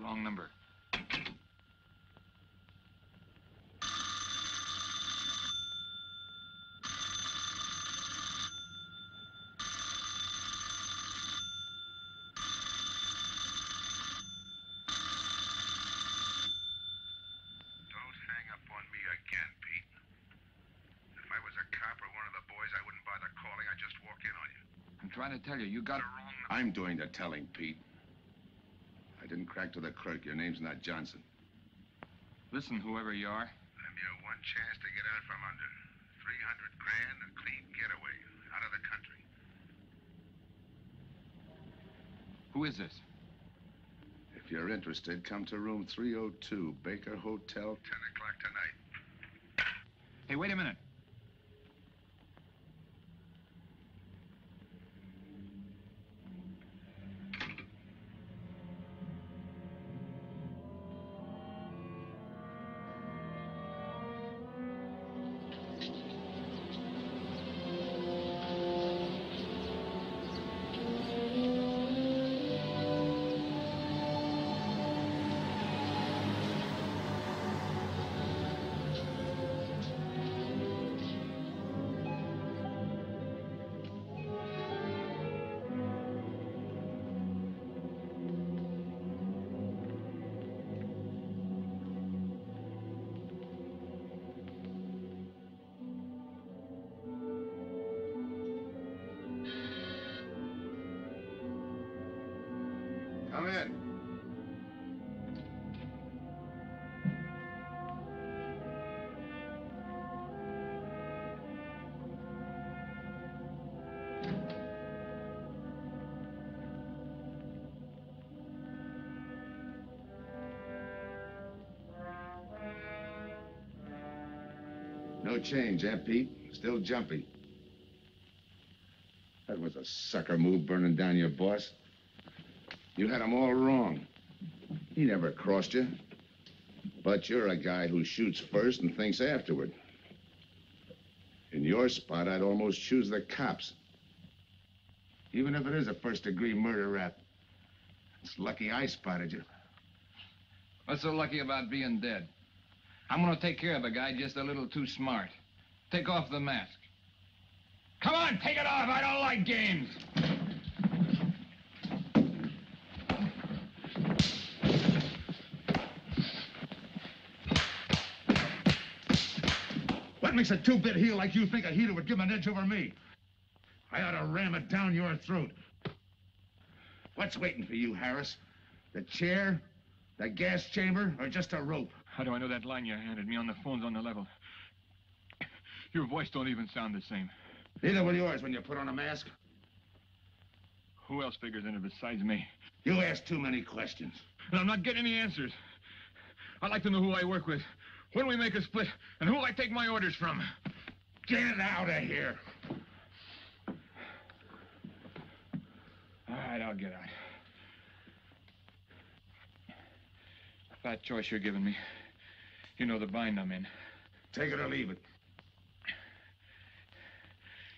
Wrong number. Trying to tell you, you got it wrong. I'm doing the telling, Pete. I didn't crack to the clerk. Your name's not Johnson. Listen, whoever you are. I'm your one chance to get out from under. 300 grand, a clean getaway, out of the country. Who is this? If you're interested, come to room 302, Baker Hotel, 10 o'clock tonight. Hey, wait a minute. Come in. No change, eh, Pete? Still jumpy. That was a sucker move, burning down your boss. You had him all wrong. He never crossed you. But you're a guy who shoots first and thinks afterward. In your spot, I'd almost choose the cops. Even if it is a first-degree murder rap. It's lucky I spotted you. What's so lucky about being dead? I'm gonna take care of a guy just a little too smart. Take off the mask. Come on, take it off. I don't like games. What makes a two-bit heel like you think a heater would give him an edge over me? I ought to ram it down your throat. What's waiting for you, Harris? The chair, the gas chamber, or just a rope? How do I know that line you handed me on the phone's on the level? Your voice don't even sound the same. Neither will yours when you put on a mask. Who else figures in it besides me? You ask too many questions. And I'm not getting any answers. I'd like to know who I work with, when we make a split, and who I take my orders from. Get out of here. All right, I'll get out. That choice you're giving me. You know the bind I'm in. Take it or leave it.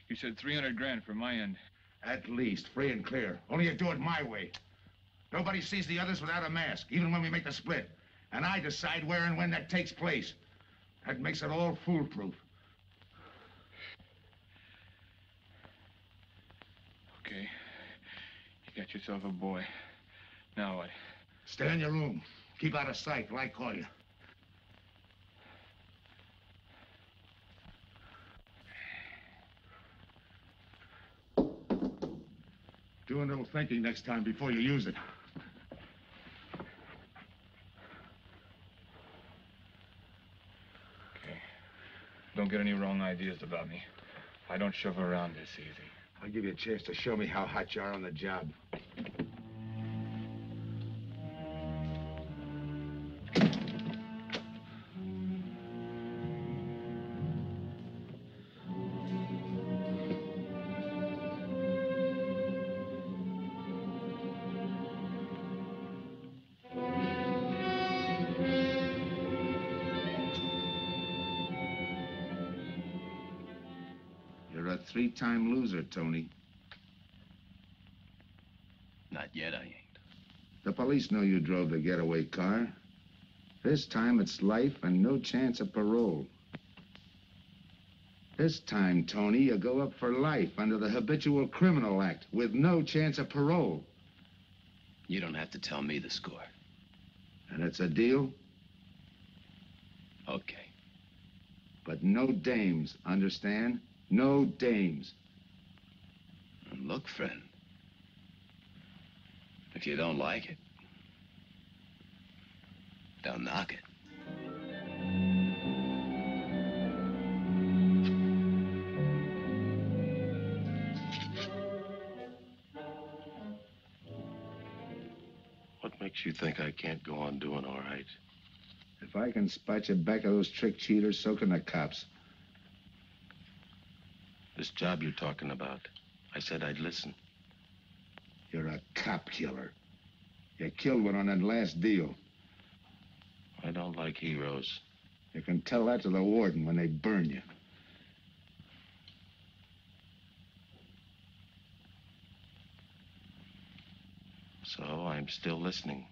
You said 300 grand for my end. At least, free and clear. Only you do it my way. Nobody sees the others without a mask, even when we make the split. And I decide where and when that takes place. That makes it all foolproof. Okay. You got yourself a boy. Now what? Stay in your room. Keep out of sight till I call you. Do a little thinking next time before you use it. Okay. Don't get any wrong ideas about me. I don't shove around this easy. I'll give you a chance to show me how hot you are on the job. You're a three-time loser, Tony. Not yet, I ain't. The police know you drove the getaway car. This time it's life and no chance of parole. This time, Tony, you go up for life under the Habitual Criminal Act with no chance of parole. You don't have to tell me the score. And it's a deal? Okay. But no dames, understand? No dames. And look, friend, if you don't like it, don't knock it. What makes you think I can't go on doing all right? If I can spot you back of those trick cheaters, so can the cops. This job you're talking about, I said I'd listen. You're a cop killer. You killed one on that last deal. I don't like heroes. You can tell that to the warden when they burn you. So I'm still listening.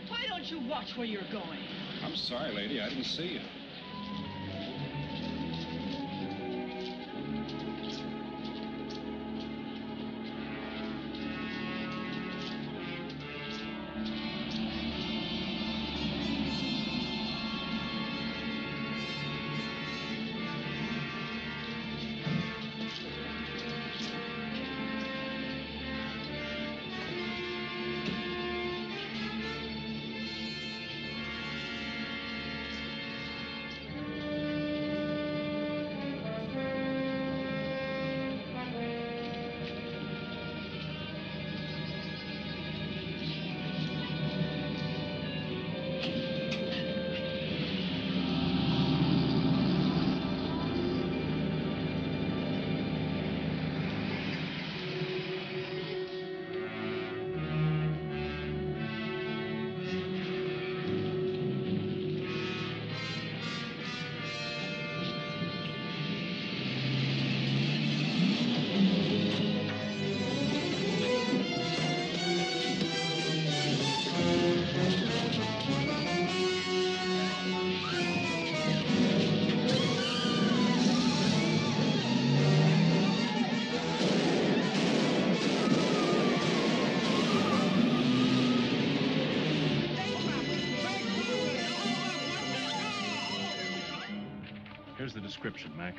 Why don't you watch where you're going? I'm sorry, lady. I didn't see you. Here's the description, Mac.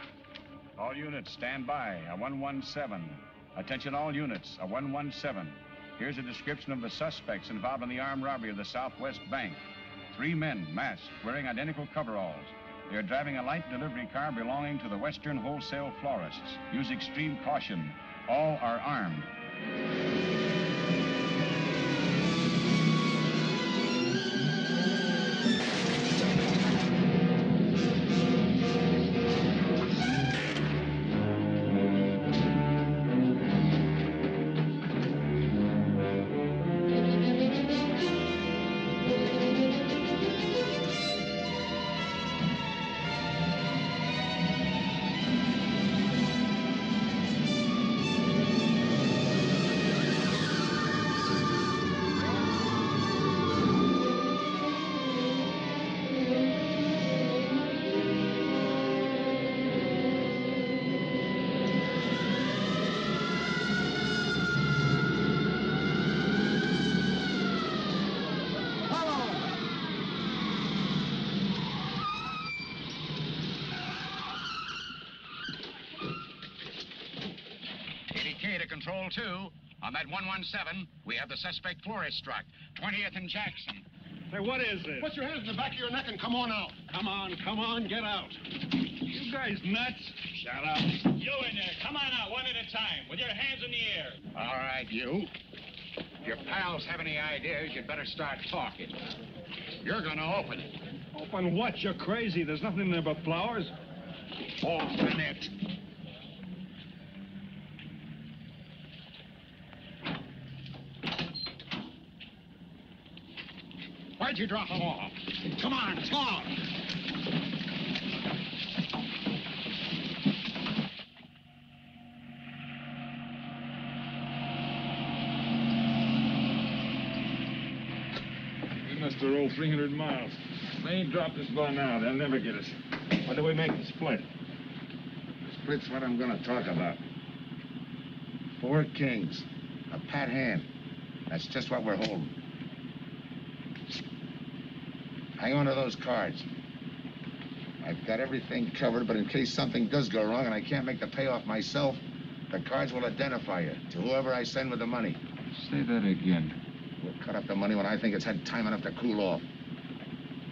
All units, stand by. A 117. Attention all units, a 117. Here's a description of the suspects involved in the armed robbery of the Southwest Bank. 3 men, masked, wearing identical coveralls. They are driving a light delivery car belonging to the Western Wholesale Florists. Use extreme caution. All are armed. to Control 2. On that 117, we have the suspect florist struck. 20th and Jackson. Hey, what is this? Put your hands in the back of your neck and come on out. Come on, get out. You guys nuts? Shut up. You in there, come on out one at a time, with your hands in the air. All right, you. If your pals have any ideas, you'd better start talking. You're gonna open it. Open what? You're crazy. There's nothing in there but flowers. Off the net. Why'd you drop him off? Come on, come on. We must have rolled 300 miles. If they ain't dropped us by now, they'll never get us. When do we make the split? The split's what I'm going to talk about. 4 kings. A pat hand. That's just what we're holding. Hang on to those cards. I've got everything covered, but in case something does go wrong and I can't make the payoff myself, the cards will identify you to whoever I send with the money. Say that again. We'll cut up the money when I think it's had time enough to cool off.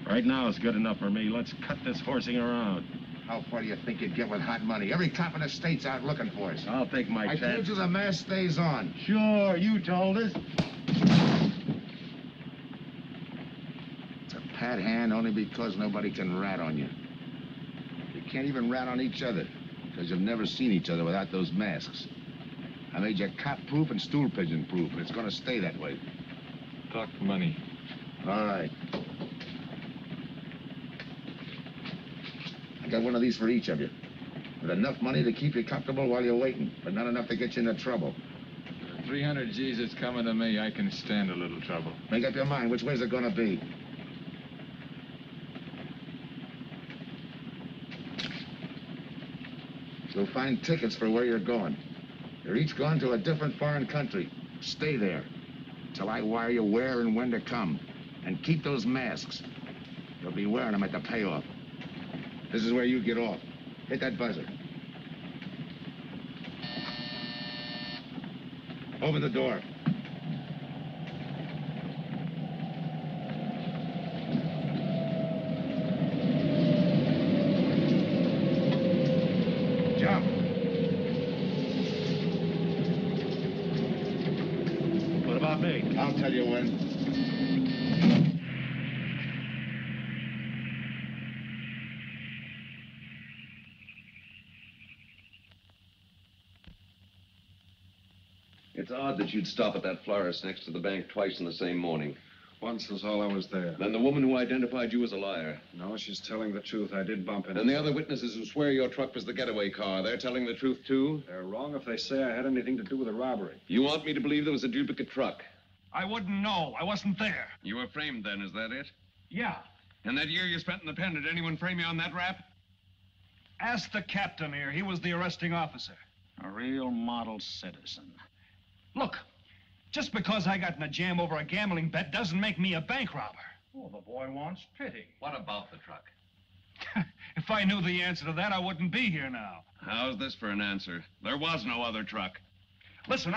Right now is good enough for me. Let's cut this horsing around. How far do you think you'd get with hot money? Every cop in the state's out looking for us. I'll take my chance. I told you the mask stays on. Sure, you told us. It's a pat hand only because nobody can rat on you. You can't even rat on each other because you've never seen each other without those masks. I made you cop-proof and stool-pigeon-proof, and it's going to stay that way. Talk money. All right. I got one of these for each of you. With enough money to keep you comfortable while you're waiting, but not enough to get you into trouble. 300 G's that's coming to me, I can stand a little trouble. Make up your mind. Which way's it going to be? You'll find tickets for where you're going. You're each going to a different foreign country. Stay there till I wire you where and when to come. And keep those masks. You'll be wearing them at the payoff. This is where you get off. Hit that buzzer. Open the door. Jump. What about me? I'll tell you when. It's odd that you'd stop at that florist next to the bank twice in the same morning. Once was all I was there. Then the woman who identified you as a liar. No, she's telling the truth. I did bump into And the other witnesses who swear your truck was the getaway car, they're telling the truth, too? They're wrong if they say I had anything to do with the robbery. You want me to believe there was a duplicate truck? I wouldn't know. I wasn't there. You were framed then, is that it? Yeah. And that year you spent in the pen, did anyone frame you on that rap? Ask the captain here. He was the arresting officer. A real model citizen. Look, just because I got in a jam over a gambling bet doesn't make me a bank robber. Oh, the boy wants pity. What about the truck? If I knew the answer to that, I wouldn't be here now. How's this for an answer? There was no other truck. Listen,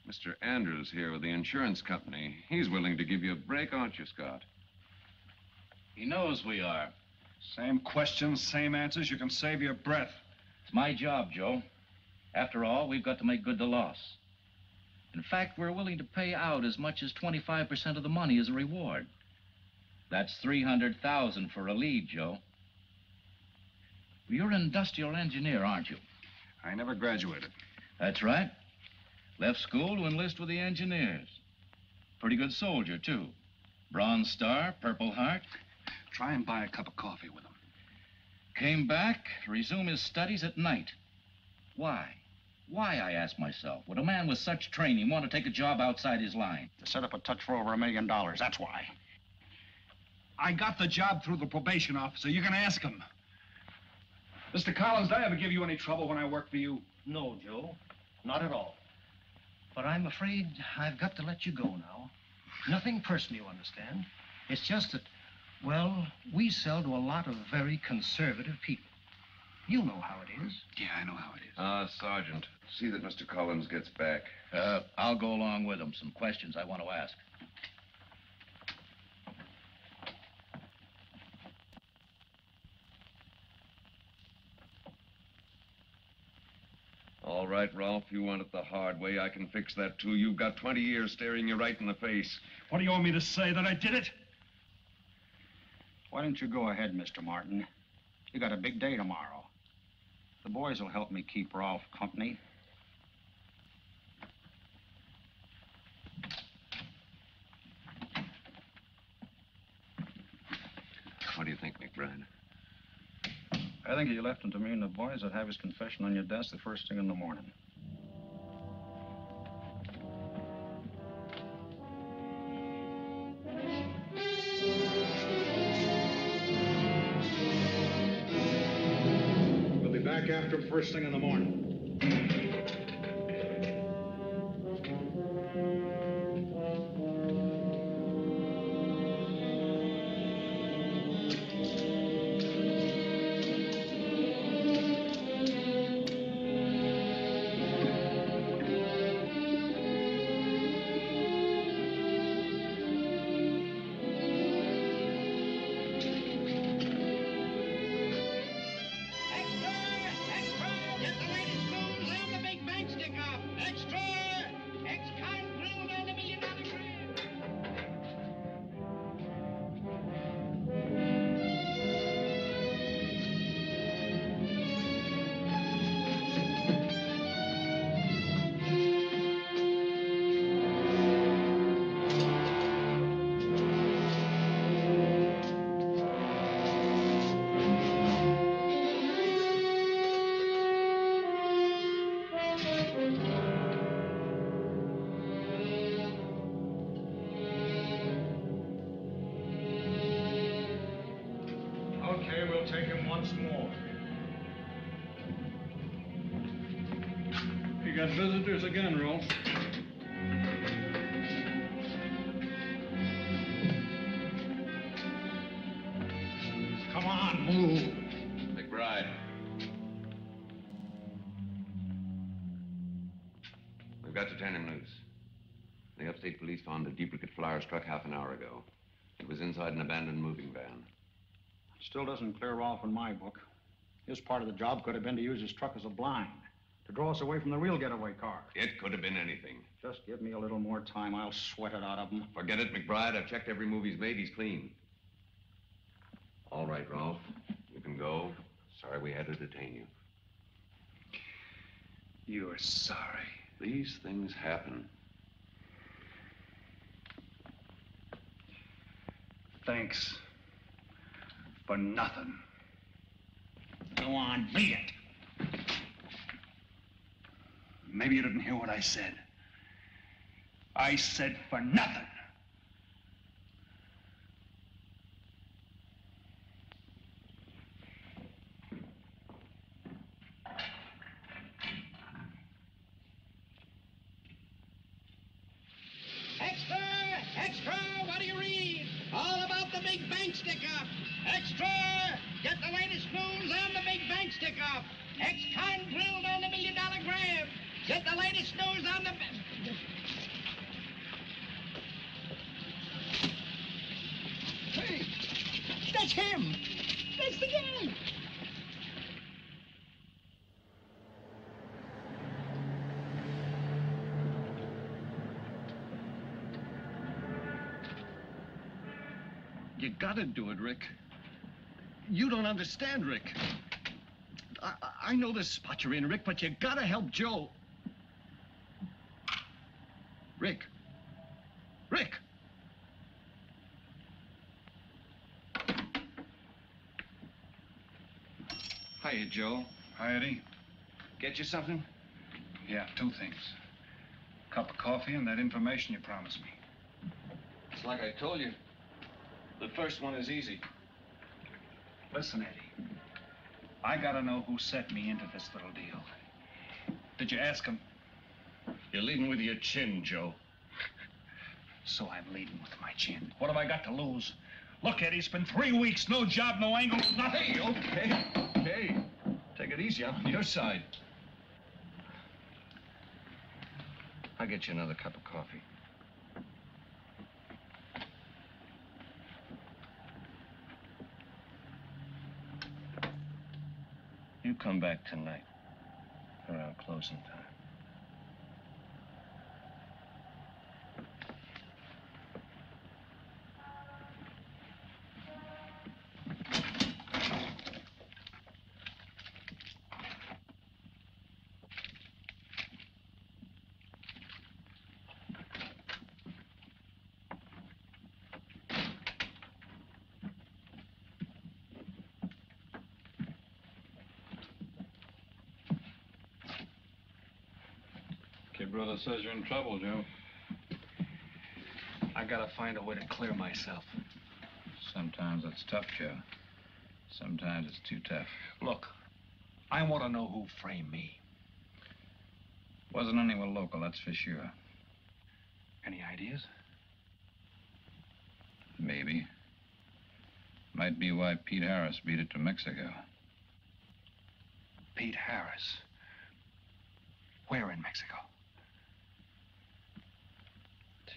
Mr. Andrews here with the insurance company. He's willing to give you a break, aren't you, Scott? He knows we are. Same questions, same answers. You can save your breath. It's my job, Joe. After all, we've got to make good the loss. In fact, we're willing to pay out as much as 25% of the money as a reward. That's $300,000 for a lead, Joe. You're an industrial engineer, aren't you? I never graduated. That's right. Left school to enlist with the engineers. Pretty good soldier, too. Bronze Star, Purple Heart. Try and buy a cup of coffee with him. Came back to resume his studies at night. Why? Why, I ask myself, would a man with such training want to take a job outside his line? To set up a touch for over $1 million, that's why. I got the job through the probation officer. You can ask him. Mr. Collins, did I ever give you any trouble when I worked for you? No, Joe. Not at all. But I'm afraid I've got to let you go now. Nothing personal, you understand. It's just that, well, we sell to a lot of very conservative people. You know how it is. Yeah, I know how it is. Sergeant, see that Mr. Collins gets back. I'll go along with him. Some questions I want to ask. All right, Ralph, you want it the hard way. I can fix that, too. You've got 20 years staring you right in the face. What do you want me to say, that I did it? Why don't you go ahead, Mr. Martin? You got a big day tomorrow. The boys will help me keep Rolf company. What do you think, McBride? I think if you left him to me and the boys, I'd have his confession on your desk the first thing in the morning. We'll be back after him first thing in the morning. Okay, we'll take him once more. You got visitors again, Rolf. Come on, move. McBride. We've got to turn him loose. The upstate police found a duplicate flyer struck half an hour ago. It was inside an abandoned moving van. Still doesn't clear Rolf in my book. His part of the job could have been to use his truck as a blind, to draw us away from the real getaway car. It could have been anything. Just give me a little more time. I'll sweat it out of him. Forget it, McBride. I've checked every move he's made. He's clean. All right, Rolf. You can go. Sorry we had to detain you. You're sorry. These things happen. Thanks. For nothing. Go on, beat it. Maybe you didn't hear what I said. I said for nothing. Extra! Extra! What do you read? All about the big bank stick-up. Extra! Get the latest news on the big bank stick-up. Ex-con drilled on the $1 million grab. Get the latest news on the... Hey, that's him. That's the guy. You gotta do it, Rick. You don't understand, Rick. I know this spot you're in, Rick, but you gotta help Joe. Rick. Rick! Hiya, Joe. Hi, Eddie. Get you something? Yeah, 2 things. A cup of coffee and that information you promised me. It's like I told you. The first one is easy. Listen, Eddie. I gotta know who set me into this little deal. Did you ask him? You're leading with your chin, Joe. So I'm leading with my chin. What have I got to lose? Look, Eddie, it's been 3 weeks. No job, no angle, nothing. Hey, okay. Take it easy. I'm on your side. I'll get you another cup of coffee. You come back tonight, around closing time. Your brother says you're in trouble, Joe. I gotta find a way to clear myself. Sometimes it's tough, Joe. Sometimes it's too tough. Look, I want to know who framed me. Wasn't anyone local, that's for sure. Any ideas? Maybe. Might be why Pete Harris beat it to Mexico. Pete Harris? Where in Mexico?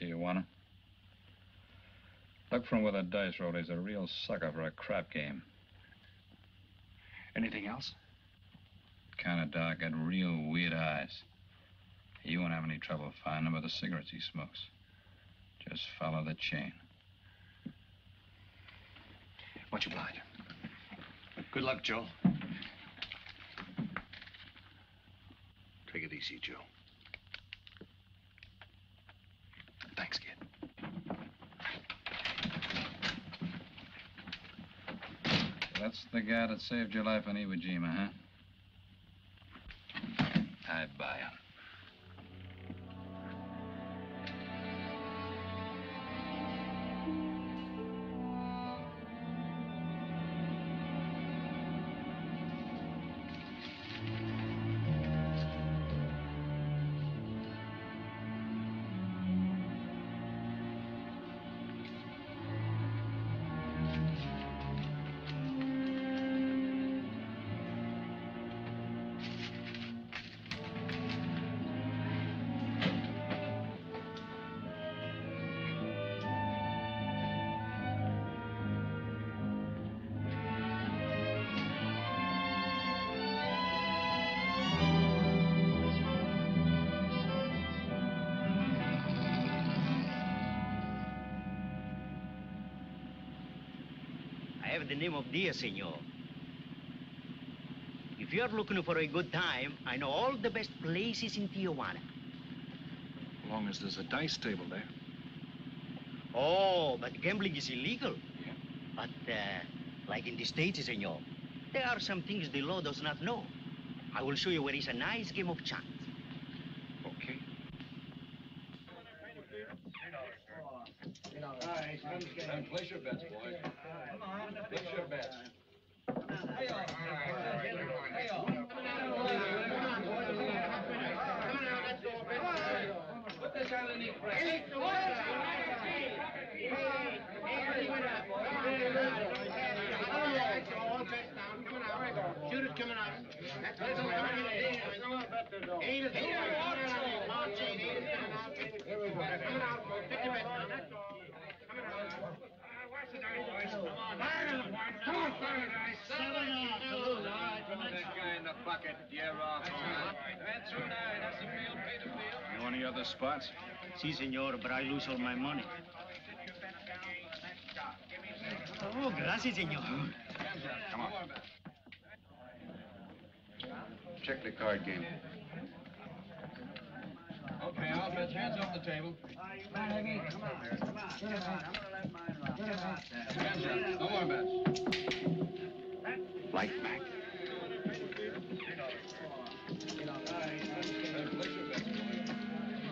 Tijuana. Look from where the dice rolled. He's a real sucker for a crap game. Anything else? Kind of dark, got real weird eyes. You won't have any trouble finding him by the cigarettes he smokes. Just follow the chain. Much obliged. Good luck, Joe. Take it easy, Joe. Thanks, kid. That's the guy that saved your life on Iwo Jima, huh? I buy him. I have the name of Diaz, senor. If you're looking for a good time, I know all the best places in Tijuana. As long as there's a dice table there. Oh, but gambling is illegal. Yeah. But, like in the States, senor, there are some things the law does not know. I will show you where is a nice game of chance. Okay. Place your bets, boys. Place your bets. Put this on the knee press. Shooters coming out. That's all coming in. Eight is coming out. March 8, 8 is coming out. Here we go. Coming out. Pick your bet now. That's all. Coming out. Watch the dice, boys. Come on. Come on, fire the dice. 7 off. All right. Put that guy in the bucket. You're off. That's through 9. That's the field. Pay the field. You want any other spots? Si, senor, but I lose all my money. Oh, gracias, senor. Come on. Check the card game. Okay, I'll bet hands off the table. Hands up. No more bets. Light back.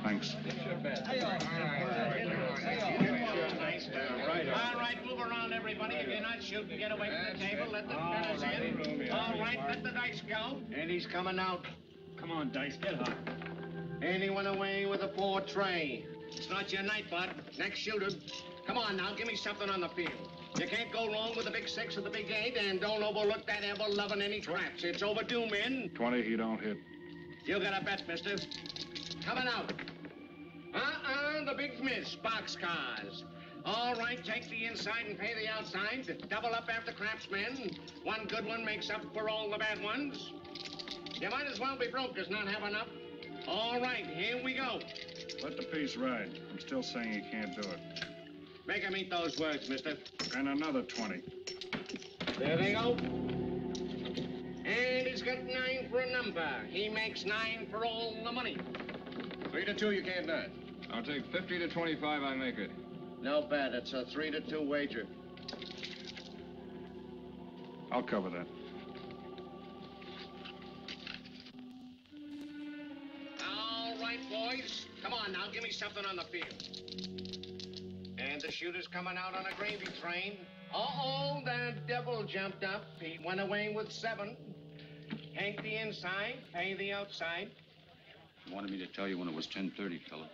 Thanks. All right, move around, everybody. If you're not shooting, get away from the table. Let the fellas in. All right, let the dice go. And he's coming out. Come on, Dice, get hot. And he went away with a 4 tray. It's not your night, bud. Next shooter. Come on now, give me something on the field. You can't go wrong with the big 6 or the big 8, and don't overlook that ever-loving any traps. It's overdue, men. 20, he don't hit. You got a bet, mister. Coming out. The big miss, boxcars. All right, take the inside and pay the outside. Double up after craps, men. One good one makes up for all the bad ones. You might as well be broke as not have enough. All right, here we go. Let the piece ride. I'm still saying he can't do it. Make him eat those words, mister. And another 20. There they go. And he's got 9 for a number. He makes 9 for all the money. 3 to 2, you can't do it. I'll take 50 to 25, I make it. No bad. It's a 3 to 2 wager. I'll cover that. All right, boys. boys. Come on now, give me something on the field. And the shooter's coming out on a gravy train. Uh-oh, the devil jumped up. He went away with 7. Hank the inside, pay the outside. You wanted me to tell you when it was 10:30, fella.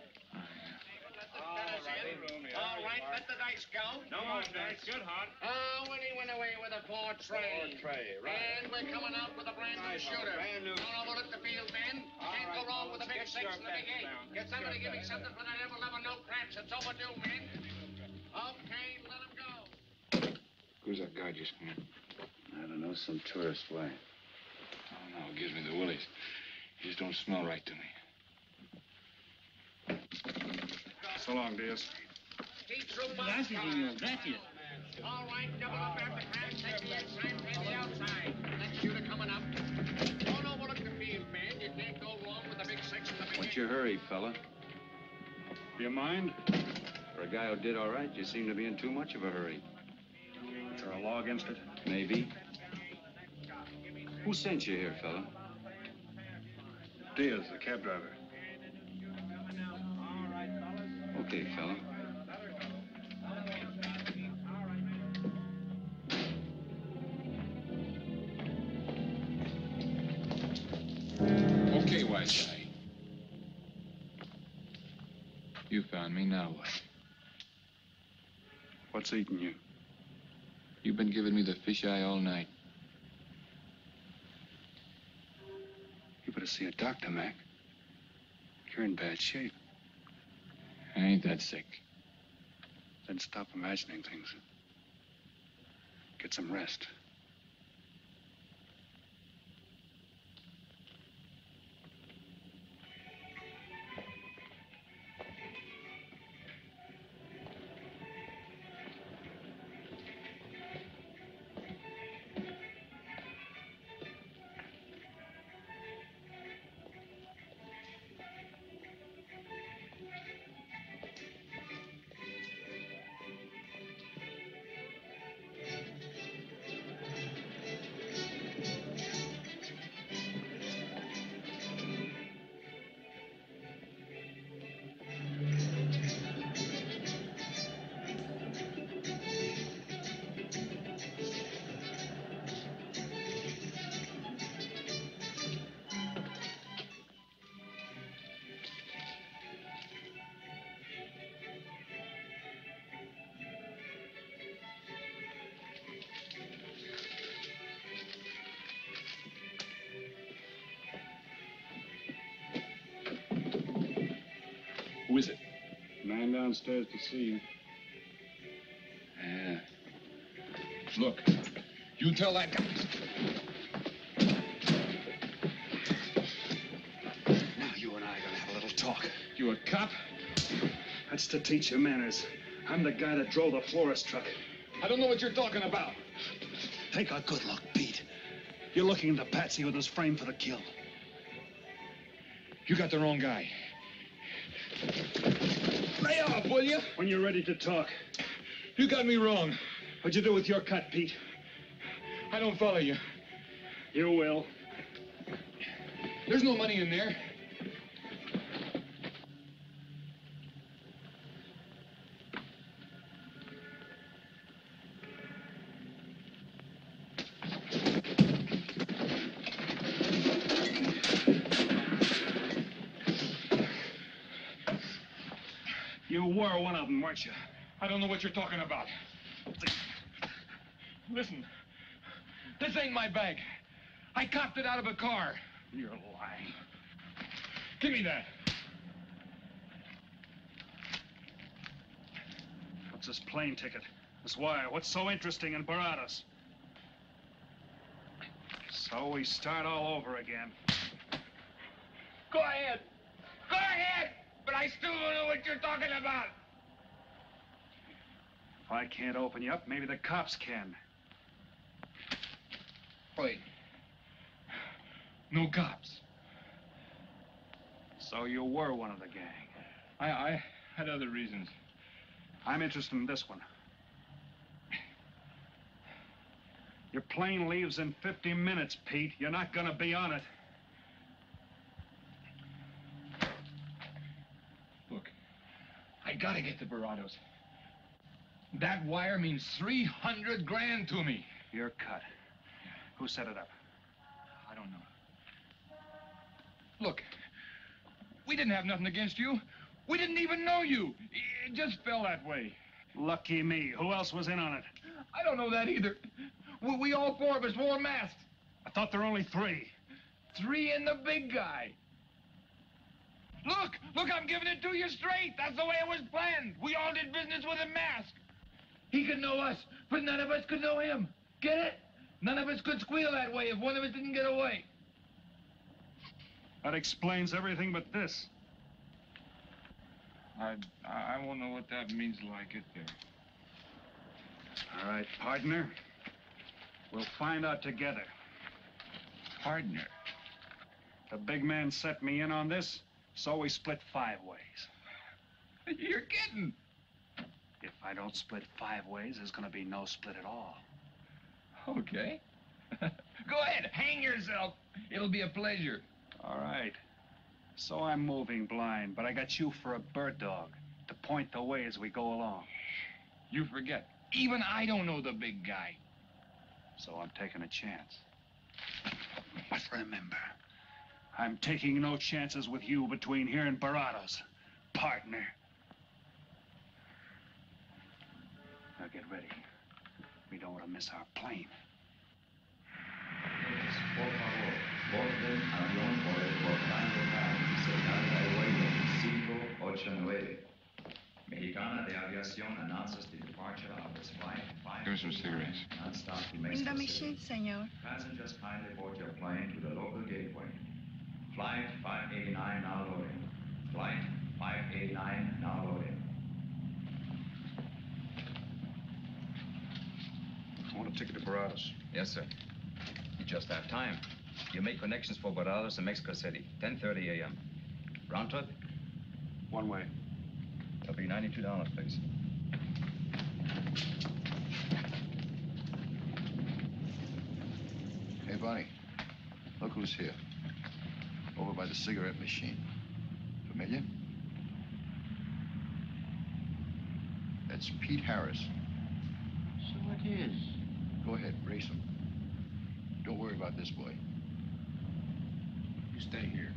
All right, let the dice go. No more dice. Good, Hart. Oh, when he went away with a 4 tray. 4 tray, right. And we're coming out with a brand new shooter. Brand new. Don't overlook the field, men. Can't go wrong with a big 6 and a big 8. Get somebody to give me something for that ever-loving no craps. It's overdue, men. Okay, let him go. Who's that guy just come in? I don't know, some tourist. Why? Oh, no, it gives me the willies. He just don't smell right to me. So long, Diaz. Gracias, señor. Gracias. All right, double up after craps. Take the inside, pay the outside. Next shooter coming up. Don't overlook the field, man. You can't go wrong with the big 6 and the big 8. What's your hurry, fella? Do you mind? For a guy who did all right, you seem to be in too much of a hurry. Is there a law against it? Maybe. Who sent you here, fella? Diaz, the cab driver. Okay, fella. Okay, wise guy. You found me, now what? What's eating you? You've been giving me the fisheye all night. You better see a doctor, Mac. You're in bad shape. I ain't that sick. Then stop imagining things. Get some rest. Who is it? Man downstairs to see you. Yeah. Look, you tell that guy. Now you and I are gonna have a little talk. You a cop? That's to teach you manners. I'm the guy that drove the florist truck. I don't know what you're talking about. Take a good look, Pete. You're looking at the patsy who was framed for the kill. You got the wrong guy. Lay off, will you? When you're ready to talk. You got me wrong. What'd you do with your cut, Pete? I don't follow you. You will. There's no money in there. You were one of them, weren't you? I don't know what you're talking about. Listen, this ain't my bag. I copped it out of a car. You're lying. Give me that. What's this plane ticket? This wire? What's so interesting in Baradas? So we start all over again. Go ahead. Go ahead. But I still don't know what you're talking about. If I can't open you up, maybe the cops can. Wait. No cops. So you were one of the gang. I had other reasons. I'm interested in this one. Your plane leaves in 50 minutes, Pete. You're not gonna be on it. I gotta get to Barados. That wire means 300 grand to me. You're cut. Who set it up? I don't know. Look, we didn't have nothing against you. We didn't even know you. It just fell that way. Lucky me. Who else was in on it? I don't know that either. We all four of us wore masks. I thought there were only 3. 3 and the big guy. Look, I'm giving it to you straight. That's the way it was planned. We all did business with a mask. He could know us, but none of us could know him. Get it? None of us could squeal that way if one of us didn't get away. That explains everything but this. I won't know what that means till I get there. All right, partner. We'll find out together. Partner? The big man set me in on this, so we split 5 ways. You're kidding. If I don't split 5 ways, there's gonna be no split at all. Okay. Go ahead, hang yourself. It'll be a pleasure. All right. So I'm moving blind, but I got you for a bird dog to point the way as we go along. You forget. Even I don't know the big guy. So I'm taking a chance. But remember, I'm taking no chances with you between here and Barados, partner. Now get ready. We don't want to miss our plane. Por favor, borden avión por el portal local y señal de vuelo 589. Mexicana de Aviación announces the departure of its flight 5. Give me some cigarettes. Non-stop to In Mexico the City. machine, senor. Passengers kindly board your plane to the local gateway. Flight 589 now loading. Flight 589 now loading. I want a ticket to Barados. Yes, sir. You just have time. You make connections for Barados and Mexico City, 10:30 a.m. Round trip? One way. That'll be $92, please. Hey, Bonnie, look who's here. Over by the cigarette machine. Familiar? That's Pete Harris. So it is. Go ahead, race him. Don't worry about this boy. You stay here.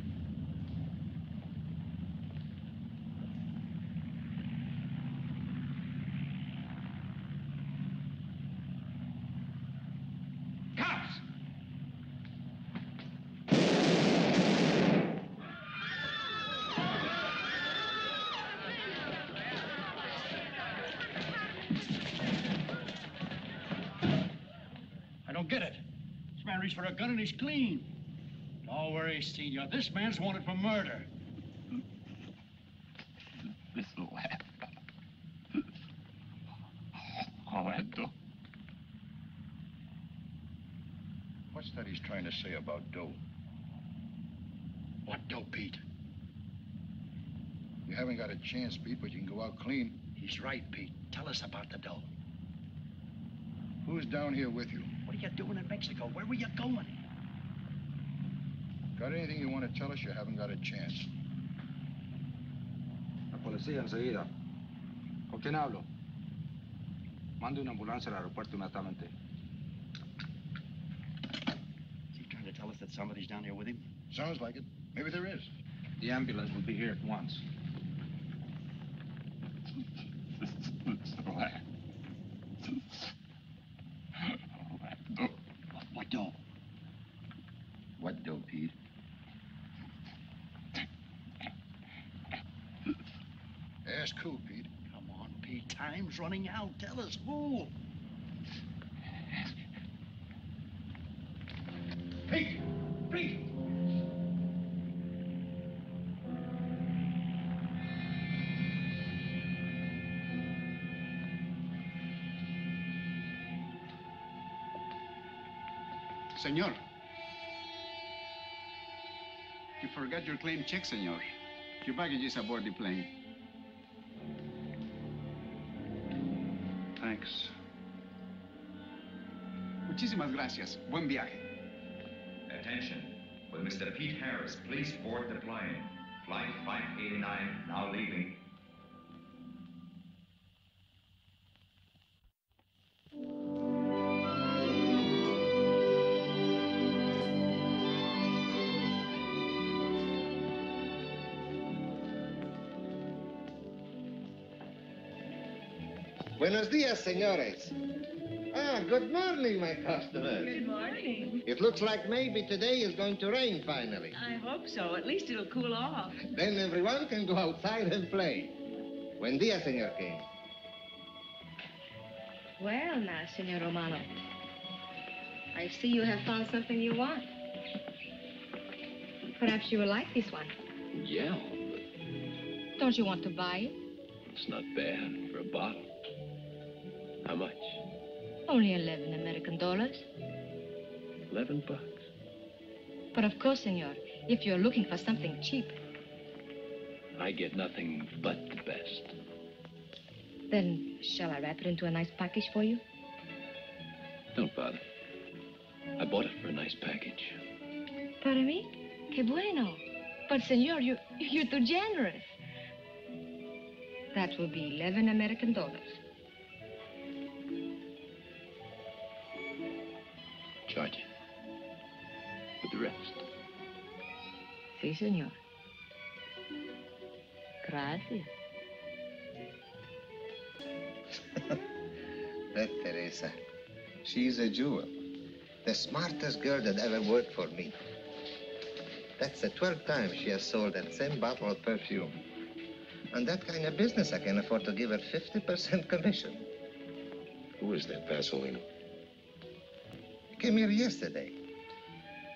Cops! I don't get it. This man reached for a gun and he's clean. Don't worry, senor. This man's wanted for murder. This lad. All that dough. What's that he's trying to say about dough? What dough, Pete? You haven't got a chance, Pete, but you can go out clean. He's right, Pete. Tell us about the dough. Who's down here with you? What are you doing in Mexico? Where were you going? Got anything you want to tell us? You haven't got a chance. La policía enseguida. ¿Con quién hablo? Mande una ambulancia al aeropuerto inmediatamente. Is he trying to tell us that somebody's down here with him? Sounds like it. Maybe there is. The ambulance will be here at once. What dough? What dough, Pete? Ask who, Pete? Come on, Pete. Time's running out. Tell us who. Pete! Pete! Senor. You forgot your claim check, senor. Your baggage is aboard the plane. Thanks. Muchísimas gracias. Buen viaje. Attention. Will Mr. Pete Harris please board the plane? Flight 589 now leaving. Buenos dias, senores. Ah, good morning, my customers. Good morning. It looks like maybe today is going to rain finally. I hope so. At least it'll cool off. Then everyone can go outside and play. Buen dia, Senor King. Well, now, Senor Romano, I see you have found something you want. Perhaps you will like this one. Yeah, Don't you want to buy it? it's not bad for a bottle. How much? Only 11 American dollars. $11. But of course, senor, if you're looking for something cheap, I get nothing but the best. then shall I wrap it into a nice package for you? Don't bother. I bought it for a nice package. Para mí? Que bueno. But, senor, you're too generous. That will be 11 American dollars. Charge it. With the rest. Si, senor. Gracias. That Teresa, she's a jewel. The smartest girl that ever worked for me. That's the 12th time she has sold that same bottle of perfume. On that kind of business, I can afford to give her 50% commission. Who is that Vaseline? Came here yesterday.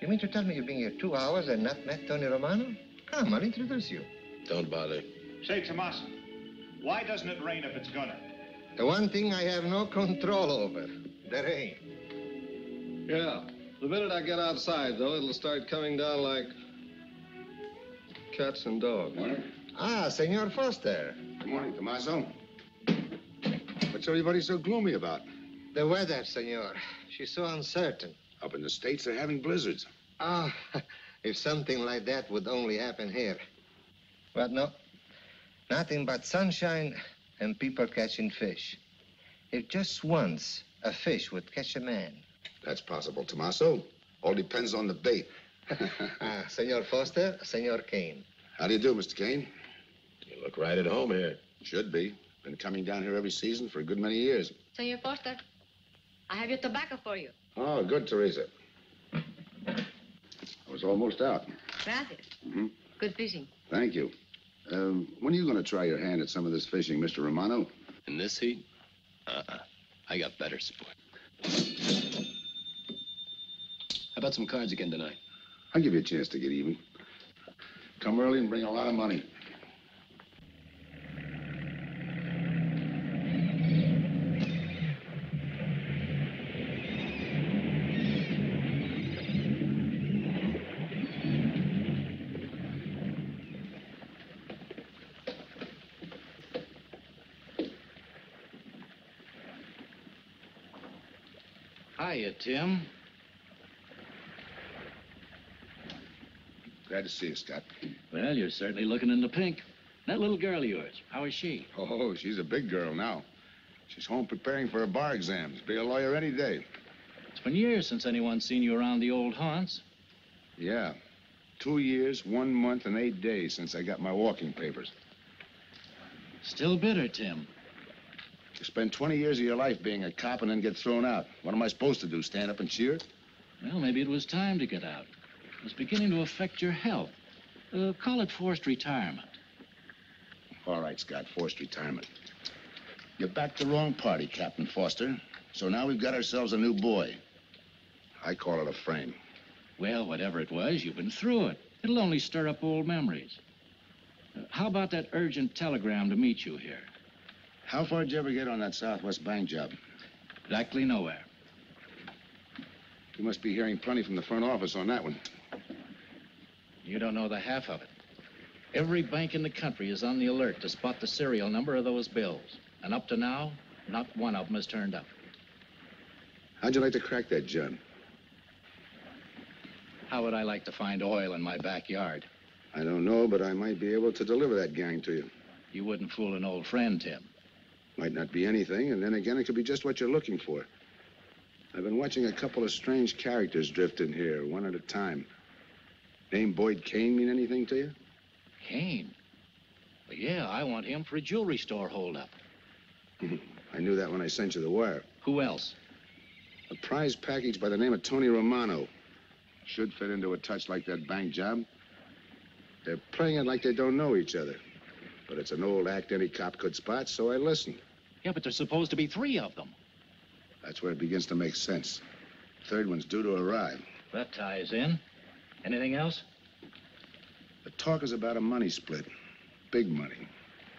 You mean to tell me you've been here 2 hours and not met Tony Romano? Come, I'll introduce you. Don't bother. Say, Tommaso, why doesn't it rain if it's gonna? The one thing I have no control over, the rain. Yeah. The minute I get outside, though, it'll start coming down like cats and dogs. Ah, Senor Foster. Good morning, Tommaso. What's everybody so gloomy about? The weather, senor. She's so uncertain. Up in the States, they're having blizzards. Ah, if something like that would only happen here. But no, nothing but sunshine and people catching fish. If just once a fish would catch a man. That's possible, Tommaso. All depends on the bait. Ah, Senor Foster, Senor Kane. How do you do, Mr. Kane? You look right at home here. Should be. Been coming down here every season for a good many years. Senor Foster, I have your tobacco for you. Oh, good, Teresa. I was almost out. Gracias. Mm-hmm. Good fishing. Thank you. When are you going to try your hand at some of this fishing, Mr. Romano? In this heat? I got better sport. How about some cards again tonight? I'll give you a chance to get even. Come early and bring a lot of money. Hiya, Tim. Glad to see you, Scott. Well, you're certainly looking in the pink. That little girl of yours, how is she? Oh, she's a big girl now. She's home preparing for her bar exams. Be a lawyer any day. It's been years since anyone's seen you around the old haunts. Yeah. 2 years, 1 month, and 8 days since I got my walking papers. Still bitter, Tim. You spend 20 years of your life being a cop and then get thrown out. What am I supposed to do, stand up and cheer? Well, maybe it was time to get out. It was beginning to affect your health. Call it forced retirement. All right, Scott, forced retirement. You backed the wrong party, Captain Foster. So now we've got ourselves a new boy. I call it a frame. Well, whatever it was, you've been through it. It'll only stir up old memories. How about that urgent telegram to meet you here? How far did you ever get on that Southwest Bank job? Exactly nowhere. You must be hearing plenty from the front office on that one. You don't know the half of it. Every bank in the country is on the alert to spot the serial number of those bills. And up to now, not one of them has turned up. How'd you like to crack that, John? How would I like to find oil in my backyard? I don't know, but I might be able to deliver that gang to you. You wouldn't fool an old friend, Tim. Might not be anything, and then again, it could be just what you're looking for. I've been watching a couple of strange characters drift in here, one at a time. Name Boyd Kane mean anything to you? Kane? Well, yeah, I want him for a jewelry store holdup. I knew that when I sent you the wire. Who else? A prize package by the name of Tony Romano. Should fit into a touch like that bank job. They're playing it like they don't know each other. But it's an old act any cop could spot, so I listened. Yeah, but there's supposed to be 3 of them. That's where it begins to make sense. Third one's due to arrive. That ties in. Anything else? The talk is about a money split. Big money.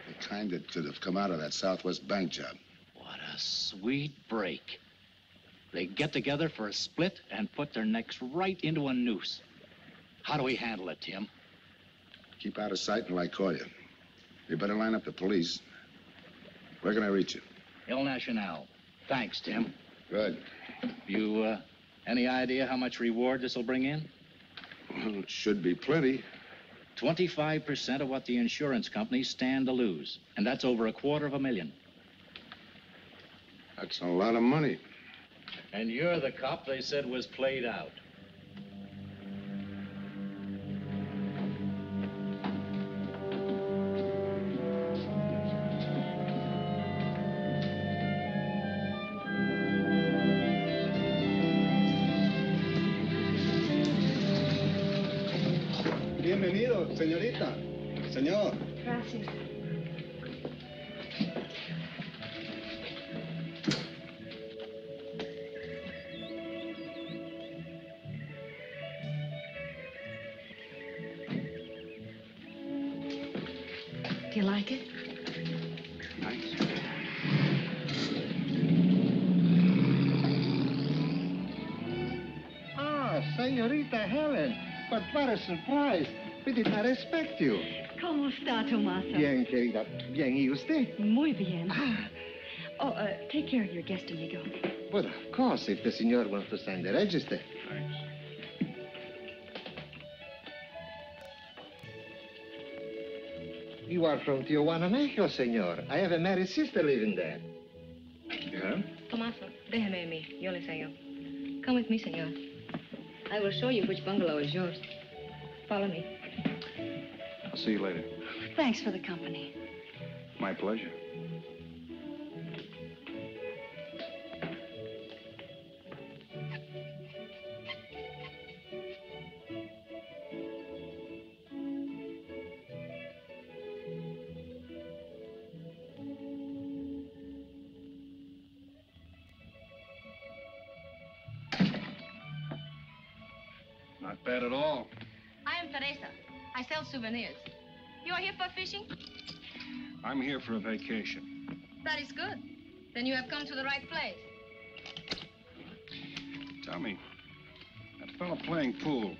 The kind that could have come out of that Southwest bank job. What a sweet break. They get together for a split and put their necks right into a noose. How do we handle it, Tim? Keep out of sight until I call you. You better line up the police. Where can I reach you? El Nacional. Thanks, Tim. Good. You, any idea how much reward this will bring in? Well, it should be plenty. 25% of what the insurance companies stand to lose. And that's over $250,000. That's a lot of money. And you're the cop they said was played out. Bienvenido, señorita. Señor. Gracias. Do you like it? Nice. Ah, señorita Helen. But what a surprise. We did not expect you. ¿Cómo está, Tomaso? Bien, querida. Bien, ¿y usted? Muy bien. Oh, take care of your guest, amigo. But of course, if the señor wants to sign the register. Thanks. You are from Tijuana, Mexico, señor. I have a married sister living there. Yeah? Tomaso, déjeme a mí. Yo le enseño. Come with me, senor. I will show you which bungalow is yours. Follow me. I'll see you later. Thanks for the company. My pleasure. Not bad at all. I am Teresa. I sell souvenirs. You are here for fishing? I'm here for a vacation. That is good. Then you have come to the right place. Tell me, that fellow playing pool,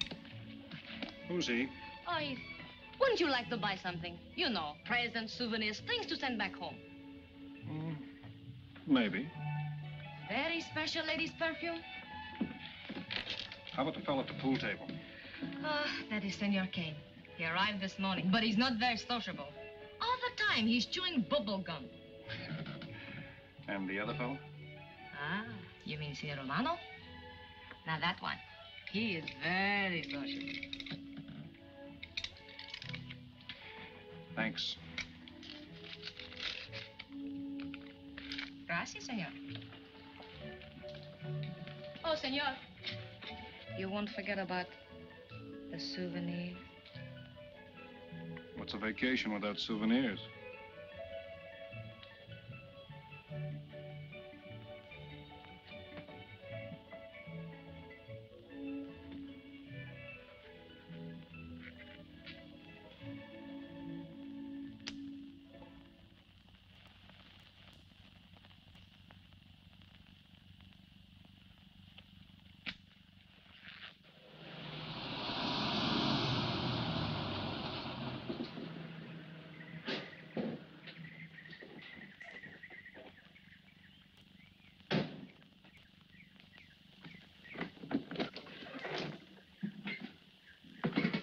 who's he? Oh, wouldn't you like to buy something? You know, presents, souvenirs, things to send back home. Maybe. Very special ladies' perfume. How about the fellow at the pool table? Ah, that is Senor Kane. He arrived this morning, but he's not very sociable. All the time, he's chewing bubble gum. And the other fellow? Ah, you mean Senor Romano? Now, that one. He is very sociable. Thanks. Gracias, senor. Oh, senor. You won't forget about the souvenirs. What's a vacation without souvenirs?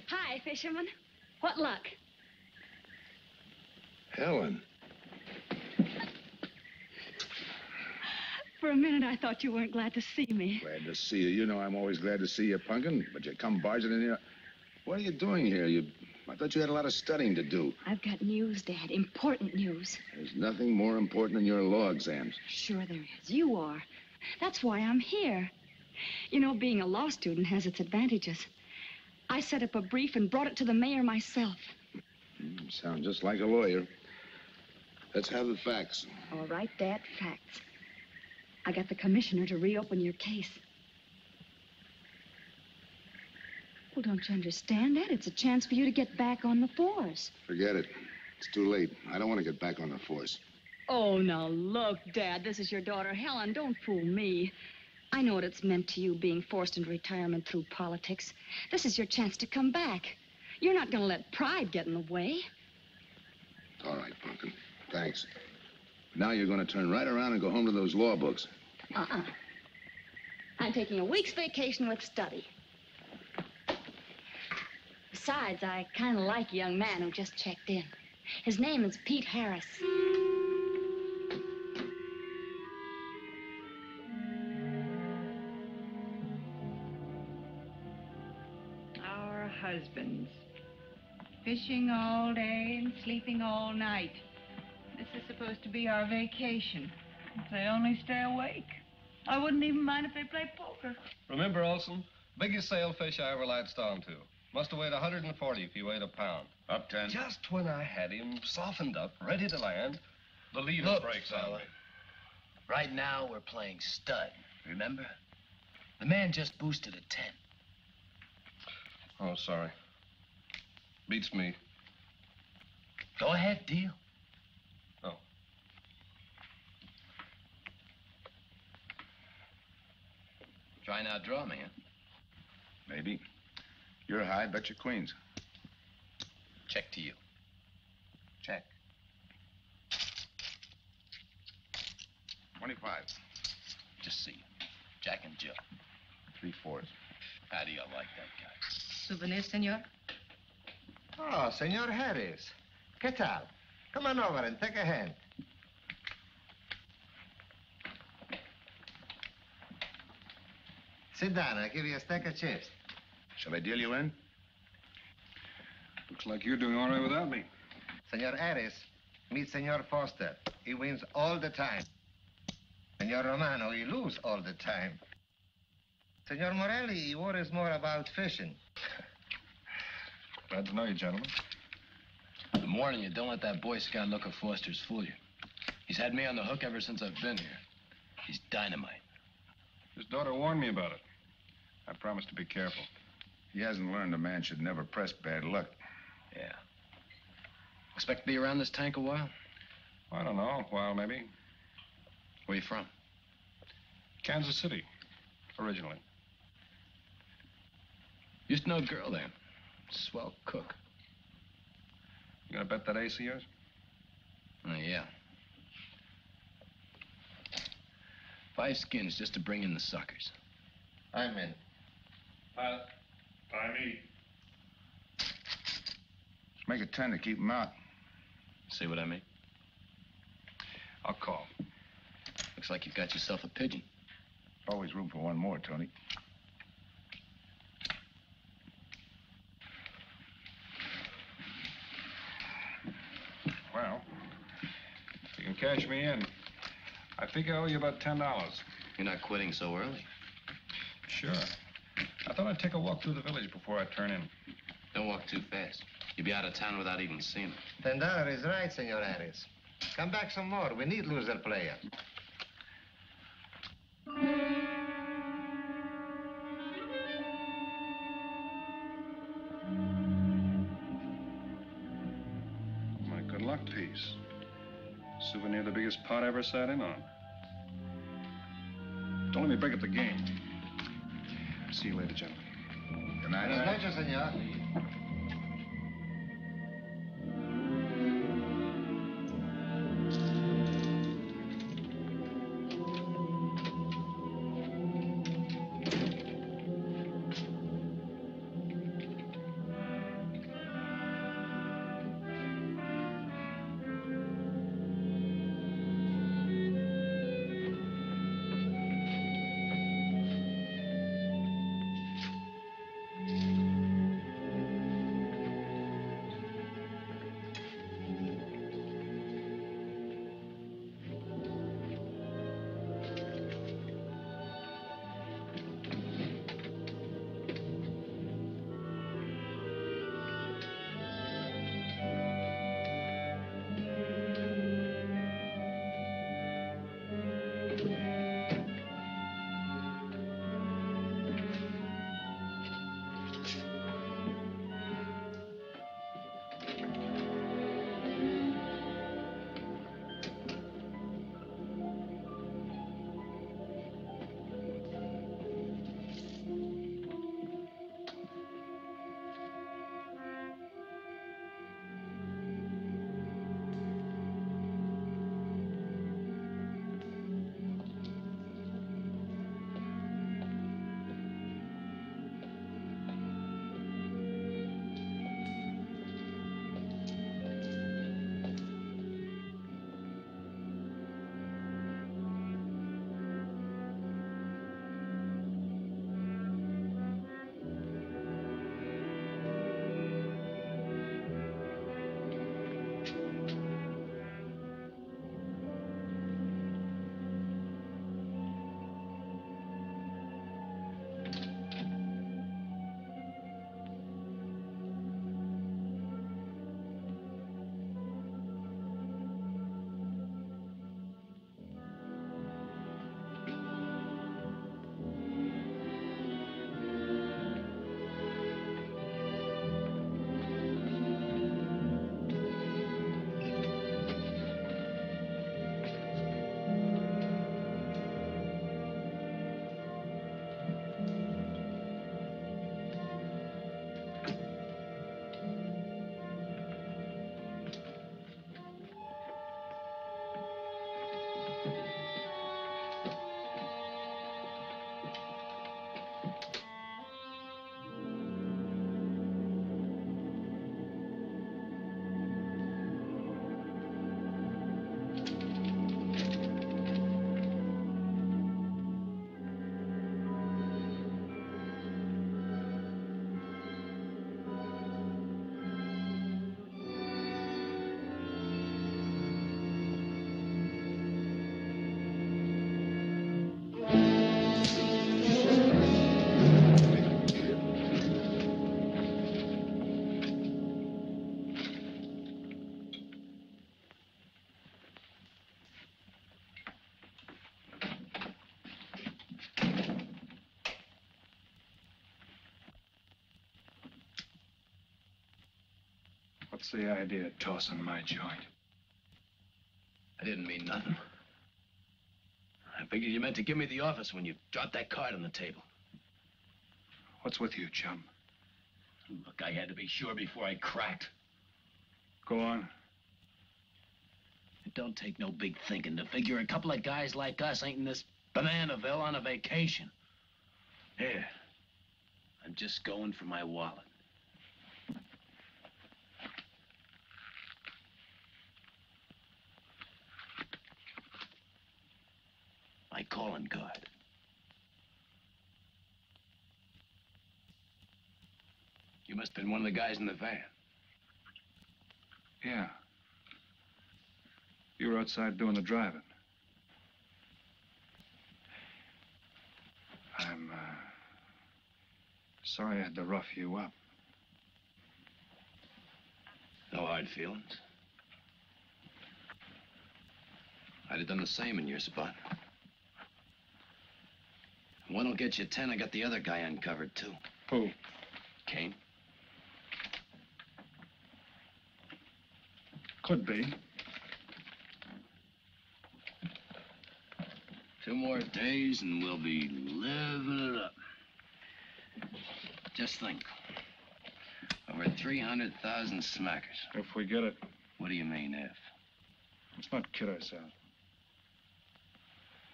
Hi, fisherman. What luck? Helen. For a minute, I thought you weren't glad to see me. Glad to see you. You know I'm always glad to see you, Punkin, but you come barging in here. What are you doing here? You I thought you had a lot of studying to do. I've got news, Dad. Important news. There's nothing more important than your law exams. Sure there is. You are. That's why I'm here. You know, being a law student has its advantages. I set up a brief and brought it to the mayor myself. You sound just like a lawyer. Let's have the facts. All right, Dad, facts. I got the commissioner to reopen your case. Well, don't you understand that? It's a chance for you to get back on the force. Forget it. It's too late. I don't want to get back on the force. Oh, now look, Dad, this is your daughter, Helen. Don't fool me. I know what it's meant to you being forced into retirement through politics. This is your chance to come back. You're not going to let pride get in the way. All right, Pumpkin. Thanks. Now you're going to turn right around and go home to those law books. I'm taking a week's vacation with study. Besides, I kind of like a young man who just checked in. His name is Pete Harris. Our husbands. Fishing all day and sleeping all night. This is supposed to be our vacation. If they only stay awake. I wouldn't even mind if they played poker. Remember, Olson, biggest sailfish I ever latched onto. Must have weighed 140 if he weighed a pound. Up 10. Just when I had him softened up, ready to land, the leader breaks on me. Right now, we're playing stud, remember? The man just boosted a 10. Oh, sorry. Beats me. Go ahead, deal. Oh. Try and outdraw me, huh? Maybe. You're high, bet your queens. Check to you. Check. 25. Just see. Jack and Jill. 3/4. How do you like that guy? Souvenir, senor? Oh, Senor Harris. ¿Qué tal? Come on over and take a hand. Sit down. I'll give you a stack of chips. Shall I deal you in? Looks like you're doing all right without me. Senor Harris, meet Senor Foster. He wins all the time. Senor Romano, he loses all the time. Senor Morelli, he worries more about fishing. Glad to know you, gentlemen. I'm warning you, don't let that Boy Scout look of Foster's fool you. He's had me on the hook ever since I've been here. He's dynamite. His daughter warned me about it. I promised to be careful. He hasn't learned a man should never press bad luck. Yeah. Expect to be around this tank a while? I don't know, a while maybe. Where you from? Kansas City, originally. Used to know a girl there. Swell cook. You gonna bet that ace of yours? Oh, yeah. 5 skins just to bring in the suckers. I'm in. Pilot. By me. Let's make it 10 to keep him out. See what I mean? I'll call. Looks like you've got yourself a pigeon. Always room for one more, Tony. Well, if you can cash me in, I think I owe you about $10. You're not quitting so early. Sure. I thought I'd take a walk through the village before I turn in. Don't walk too fast. You'll be out of town without even seeing it. $10 is right, Senor Harris. Come back some more. We need loser player. My good luck piece. Souvenir the biggest pot I ever sat in on. Don't let me break up the game. See you later, gentlemen. Good night. Buenas noches, senor. What's the idea of tossing my joint? I didn't mean nothing. I figured you meant to give me the office when you dropped that card on the table. What's with you, chum? Look, I had to be sure before I cracked. Go on. It don't take no big thinking to figure a couple of guys like us ain't in this Bananaville on a vacation. Here, I'm just going for my wallet. My calling card. You must have been one of the guys in the van. Yeah. You were outside doing the driving. I'm, sorry I had to rough you up. No hard feelings. I'd have done the same in your spot. One'll get you 10. I got the other guy uncovered, too. Who? Kane. Could be. 2 more days and we'll be living it up. Just think. Over 300,000 smackers. If we get it. What do you mean, if? Let's not kid ourselves.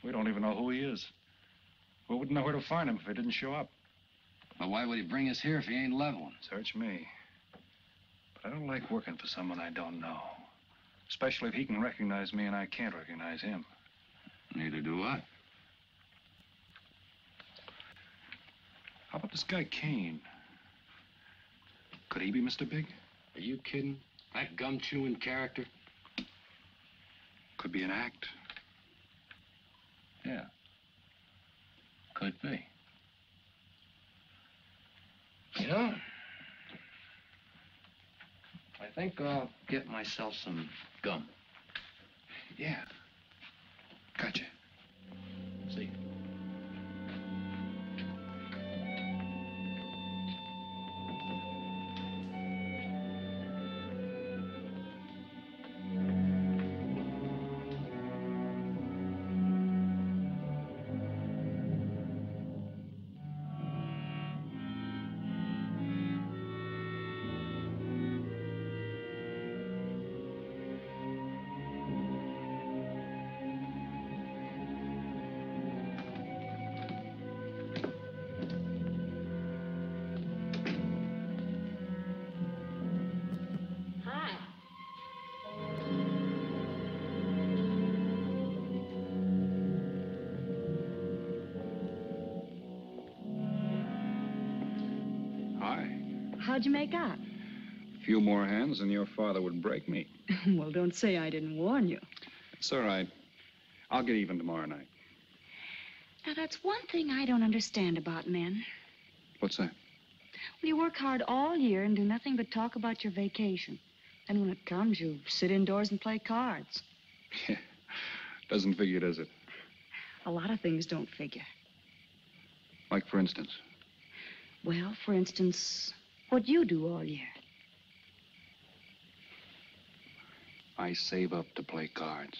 We don't even know who he is. We wouldn't know where to find him if he didn't show up. Well, why would he bring us here if he ain't leveling? Search me. But I don't like working for someone I don't know. Especially if he can recognize me and I can't recognize him. Neither do I. How about this guy Kane? Could he be Mr. Big? Are you kidding? That gum-chewing character? Could be an act. Yeah. Could be. You know, I think I'll get myself some gum. Yeah. Gotcha. See you. How'd you make out? A few more hands and your father would break me. Well, don't say I didn't warn you. It's all right. I'll get even tomorrow night. Now, that's one thing I don't understand about men. What's that? Well, you work hard all year and do nothing but talk about your vacation. And when it comes, you sit indoors and play cards. Yeah. Doesn't figure, does it? A lot of things don't figure. Like, for instance? Well, for instance, what you do all year. I save up to play cards.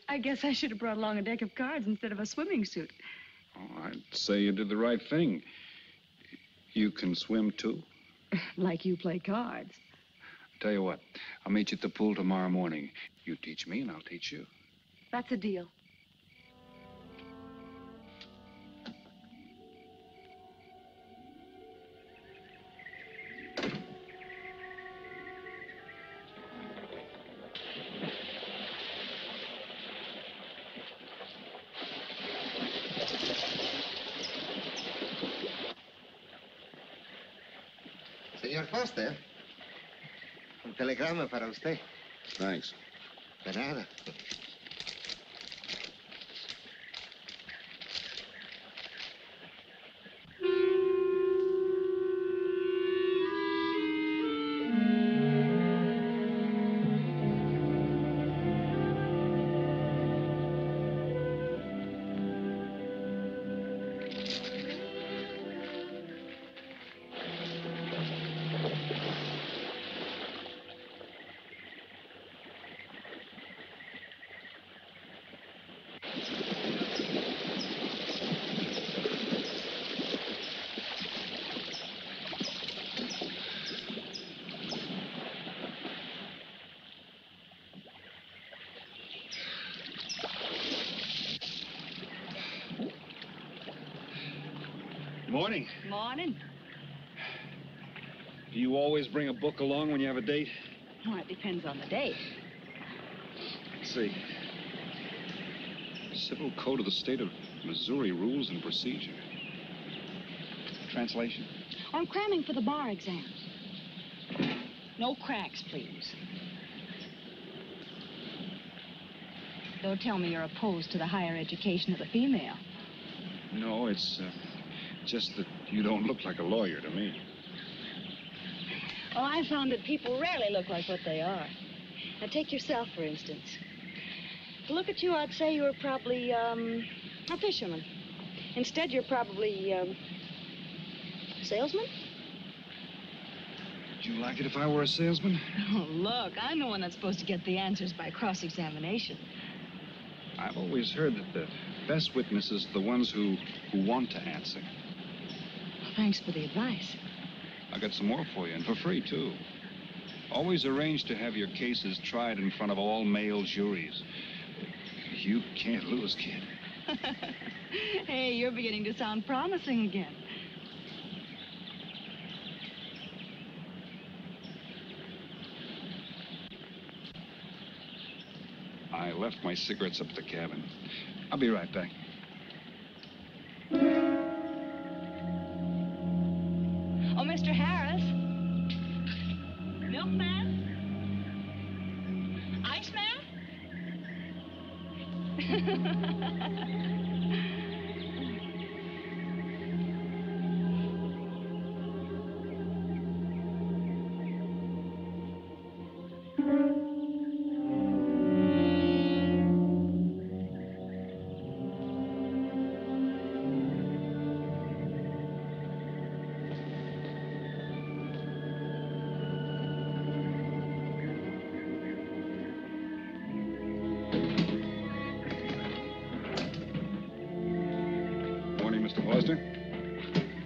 I guess I should have brought along a deck of cards instead of a swimming suit. Oh, I'd say you did the right thing. You can swim, too? Like you play cards. Tell you what, I'll meet you at the pool tomorrow morning. You teach me and I'll teach you. That's a deal. Señor Foster, un telegrama para usted. Thanks. De nada. Good morning. Morning. Do you always bring a book along when you have a date? Well, it depends on the date. Let's see. Civil Code of the State of Missouri Rules and Procedure. Translation? I'm cramming for the bar exam. No cracks, please. Don't tell me you're opposed to the higher education of the female. No, it's just that you don't look like a lawyer to me. Well, I found that people rarely look like what they are. Now, take yourself, for instance. To look at you, I'd say you were probably, a fisherman. Instead, you're probably, a salesman? Would you like it if I were a salesman? Oh, look, I'm the one that's supposed to get the answers by cross-examination. I've always heard that the best witnesses are the ones who want to answer. Well, thanks for the advice. I got some more for you, and for free, too. Always arrange to have your cases tried in front of all male juries. You can't lose, kid. Hey, you're beginning to sound promising again. I left my cigarettes up at the cabin. I'll be right back. Oh, Mr. Harris. Milkman? Iceman?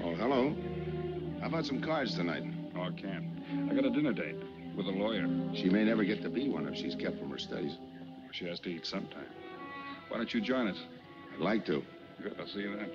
Oh, hello. How about some cards tonight? Oh, I can't. I got a dinner date with a lawyer. She may never get to be one if she's kept from her studies. She has to eat sometime. Why don't you join us? I'd like to. Good, I'll see you then.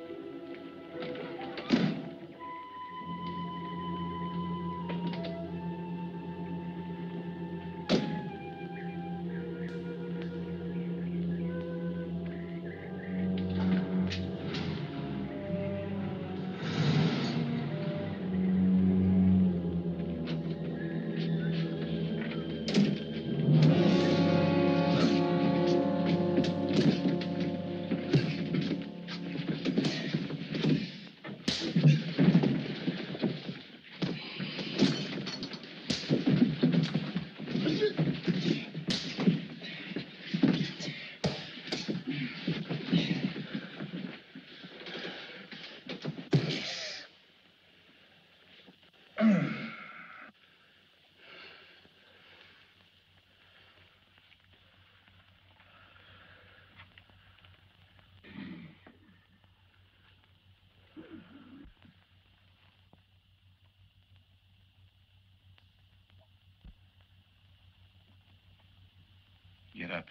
Get up.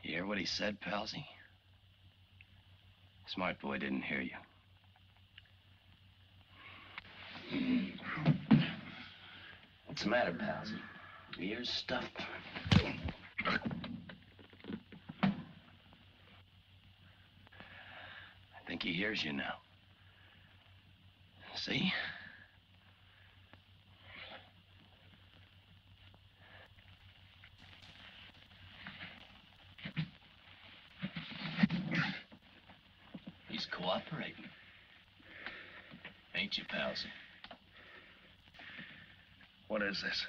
You hear what he said, Palsy? Smart boy didn't hear you. What's the matter, Palsy? Your ears stuffed? I think he hears you now. See? He's cooperating. Ain't you, Palsy? What is this?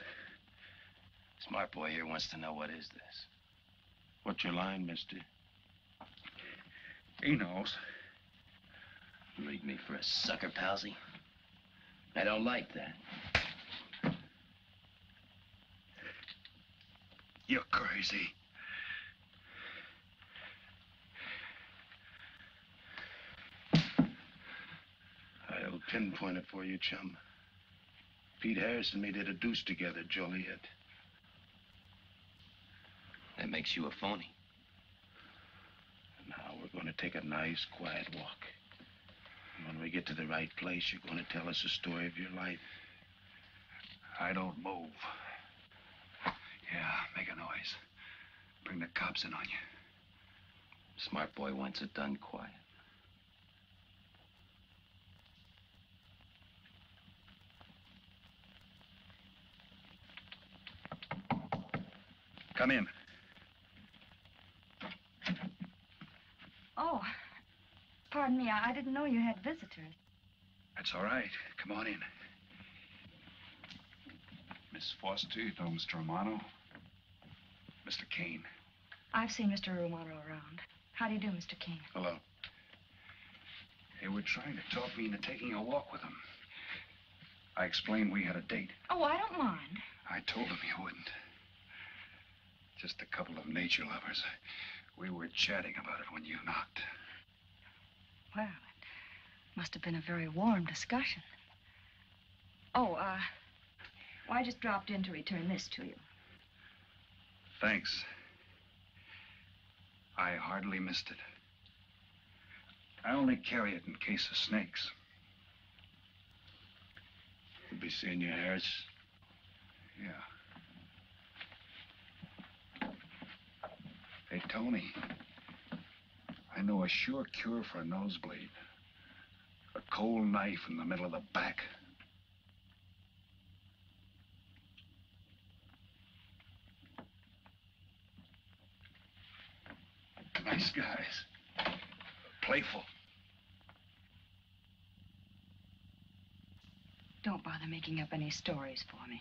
Smart boy here wants to know what is this. What's your line, mister? He knows. You leave me for a sucker, Palsy? I don't like that. You're crazy. I'll pinpoint it for you, chum. Pete Harris and me did a deuce together, Joliet. That makes you a phony. Now we're going to take a nice, quiet walk. When we get to the right place, you're going to tell us the story of your life. I don't move. Yeah, make a noise. Bring the cops in on you. Smart boy wants it done quiet. Come in. Oh, pardon me. I didn't know you had visitors. That's all right. Come on in. Miss Foster, you know Mr. Romano? Mr. Kane. I've seen Mr. Romano around. How do you do, Mr. Kane? Hello. They were trying to talk me into taking a walk with them. I explained we had a date. Oh, I don't mind. I told them you wouldn't. Just a couple of nature lovers. We were chatting about it when you knocked. Well, it must have been a very warm discussion. Oh, well, I just dropped in to return this to you. Thanks. I hardly missed it. I only carry it in case of snakes. You'll be seeing your Harris? Yeah. Hey, Tony. I know a sure cure for a nosebleed. A cold knife in the middle of the back. Nice guys. Playful. Don't bother making up any stories for me.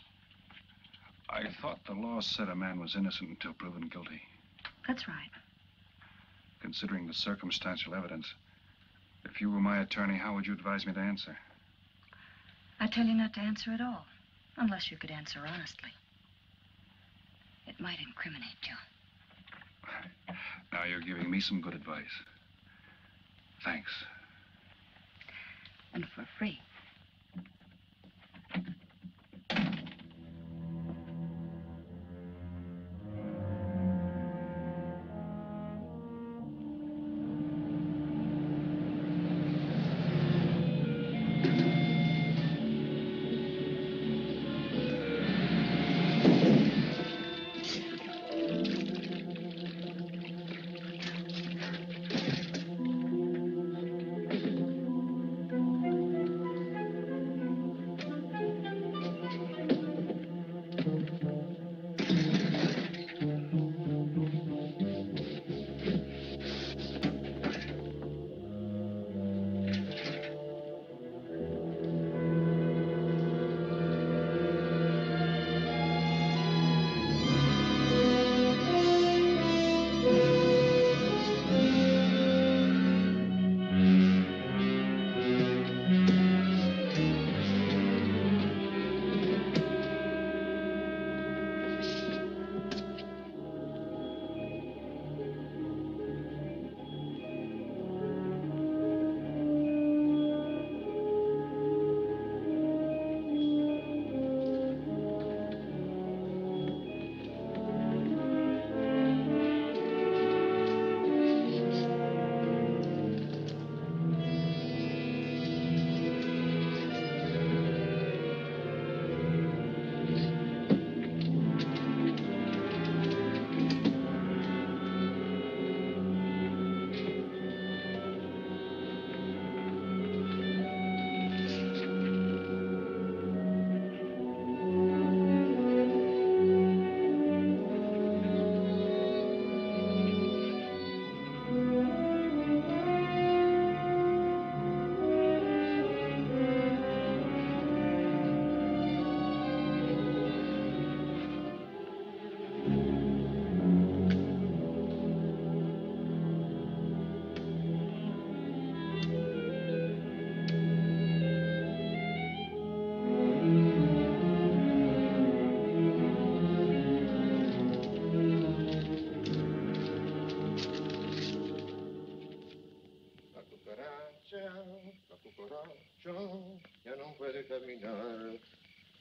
I thought the law said a man was innocent until proven guilty. That's right. Considering the circumstantial evidence, if you were my attorney, how would you advise me to answer? I tell you not to answer at all, unless you could answer honestly. It might incriminate you. Now you're giving me some good advice. Thanks. And for free.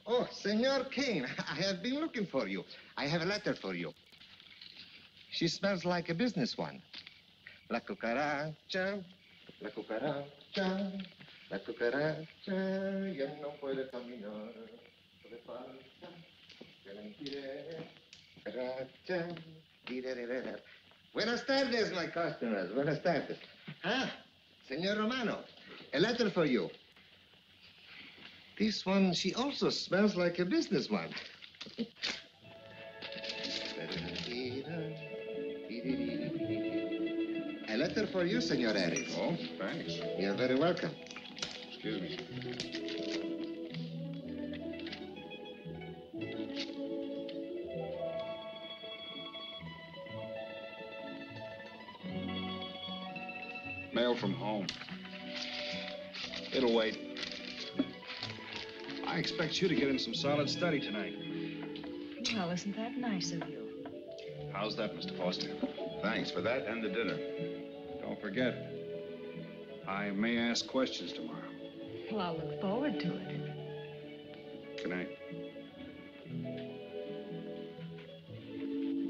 Oh, Senor Kane, I have been looking for you. I have a letter for you. She smells like a business one. La cucaracha, la cucaracha. La cucaracha ya no puede caminar. Le falta que le impide. Cucaracha. Buenas tardes, my customers. Buenas tardes. Ah, Senor Romano, a letter for you. This one, she also smells like a businessman. A letter for you, Senor Harris. Oh, thanks. You're very welcome. Excuse me. Mail from home. It'll wait. I expect you to get in some solid study tonight. Well, isn't that nice of you? How's that, Mr. Foster? Thanks for that and the dinner. Don't forget, I may ask questions tomorrow. Well, I'll look forward to it. Good night.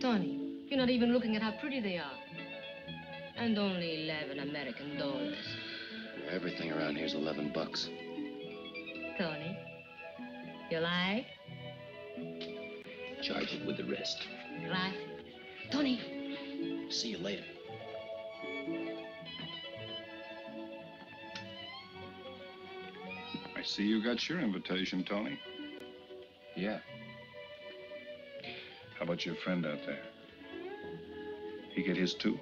Tony, you're not even looking at how pretty they are. And only 11 American dollars. Everything around here's $11. Tony, you like? Charge it with the rest. Gracias. Tony. See you later. I see you got your invitation, Tony. Yeah. How about your friend out there? He get his too?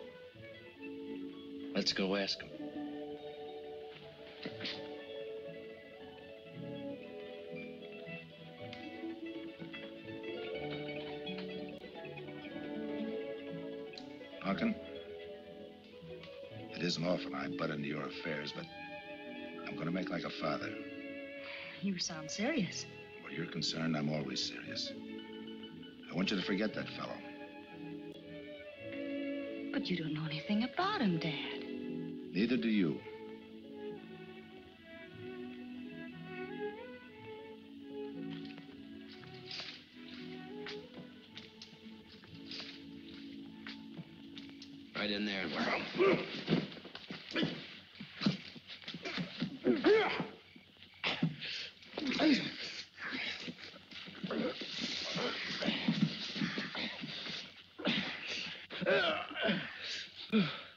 Let's go ask him. Duncan, it isn't often I butt into your affairs, but I'm going to make like a father. You sound serious. Where you're concerned, I'm always serious. I want you to forget that fellow. But you don't know anything about him, Dad. Neither do you. Right in there.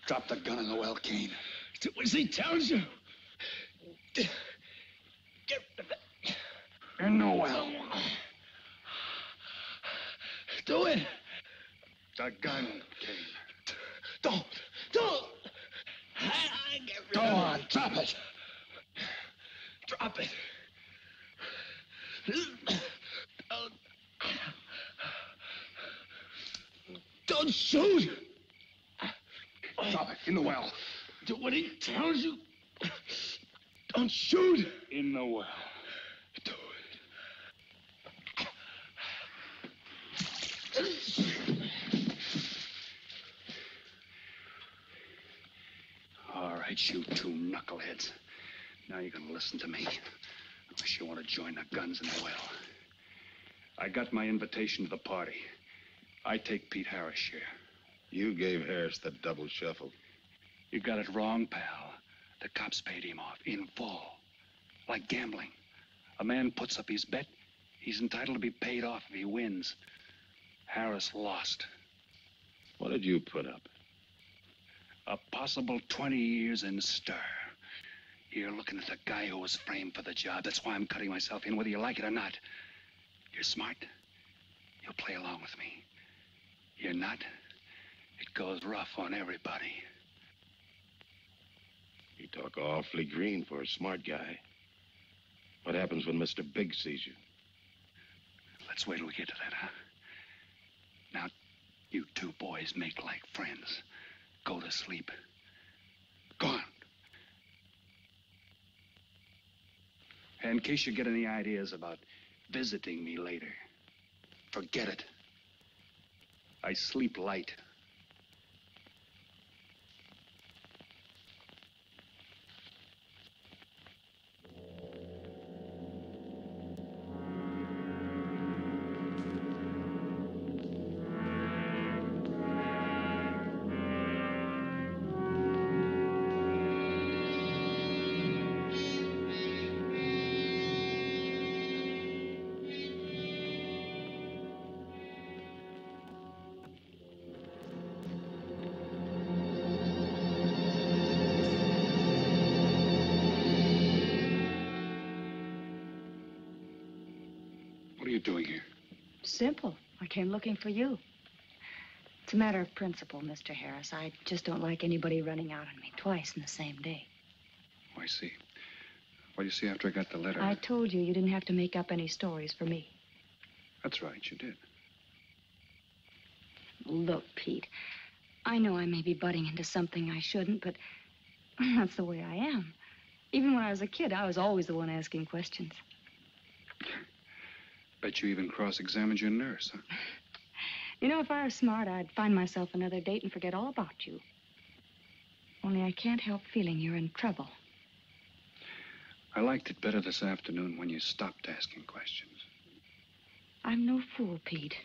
Drop the gun in the well, Kane. Do as he tells you. Get In the well. do it. The gun, Kane. Don't. I get rid Go of on, drop it. Drop it. Don't shoot. Drop it in the well. Do what he tells you. Don't shoot. In the well. Do All right, you two knuckleheads. Now you're gonna listen to me. Unless you want to join the guns in the well. I got my invitation to the party. I take Pete Harris' share. You gave Harris the double shuffle. You got it wrong, pal. The cops paid him off in full. Like gambling. A man puts up his bet, he's entitled to be paid off if he wins. Harris lost. What did you put up? A possible 20 years in stir. You're looking at the guy who was framed for the job. That's why I'm cutting myself in, whether you like it or not. You're smart. You'll play along with me. You're not. It goes rough on everybody. You talk awfully green for a smart guy. What happens when Mr. Big sees you? Let's wait till we get to that, huh? Now, you two boys make like friends. Go to sleep. Go on. And in case you get any ideas about visiting me later, forget it. I sleep light. you doing here? Simple. I came looking for you. It's a matter of principle, Mr. Harris. I just don't like anybody running out on me twice in the same day. Oh, I see. Well, you see, after I got the letter... I told you didn't have to make up any stories for me. That's right, you did. Look, Pete, I know I may be butting into something I shouldn't, but that's the way I am. Even when I was a kid, I was always the one asking questions. Bet you even cross-examined your nurse, huh? You know, if I was smart, I'd find myself another date and forget all about you. Only I can't help feeling you're in trouble. I liked it better this afternoon when you stopped asking questions. I'm no fool, Pete.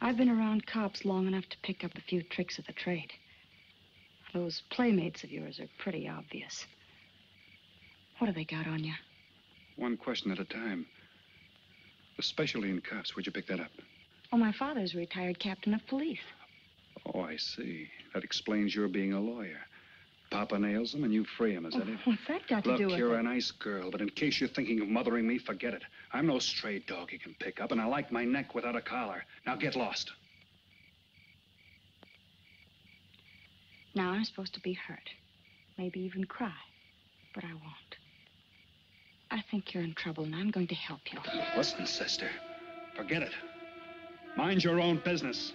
I've been around cops long enough to pick up a few tricks of the trade. Those playmates of yours are pretty obvious. What have they got on you? One question at a time. The specialty in cuffs, where'd you pick that up? Oh, my father's a retired captain of police. Oh, I see. That explains your being a lawyer. Papa nails them and you free him, is that it? What's that got to do with it? Look, you're a nice girl, but in case you're thinking of mothering me, forget it. I'm no stray dog you can pick up, and I like my neck without a collar. Now get lost. Now I'm supposed to be hurt. Maybe even cry. But I won't. I think you're in trouble, and I'm going to help you. Listen, sister. Forget it. Mind your own business.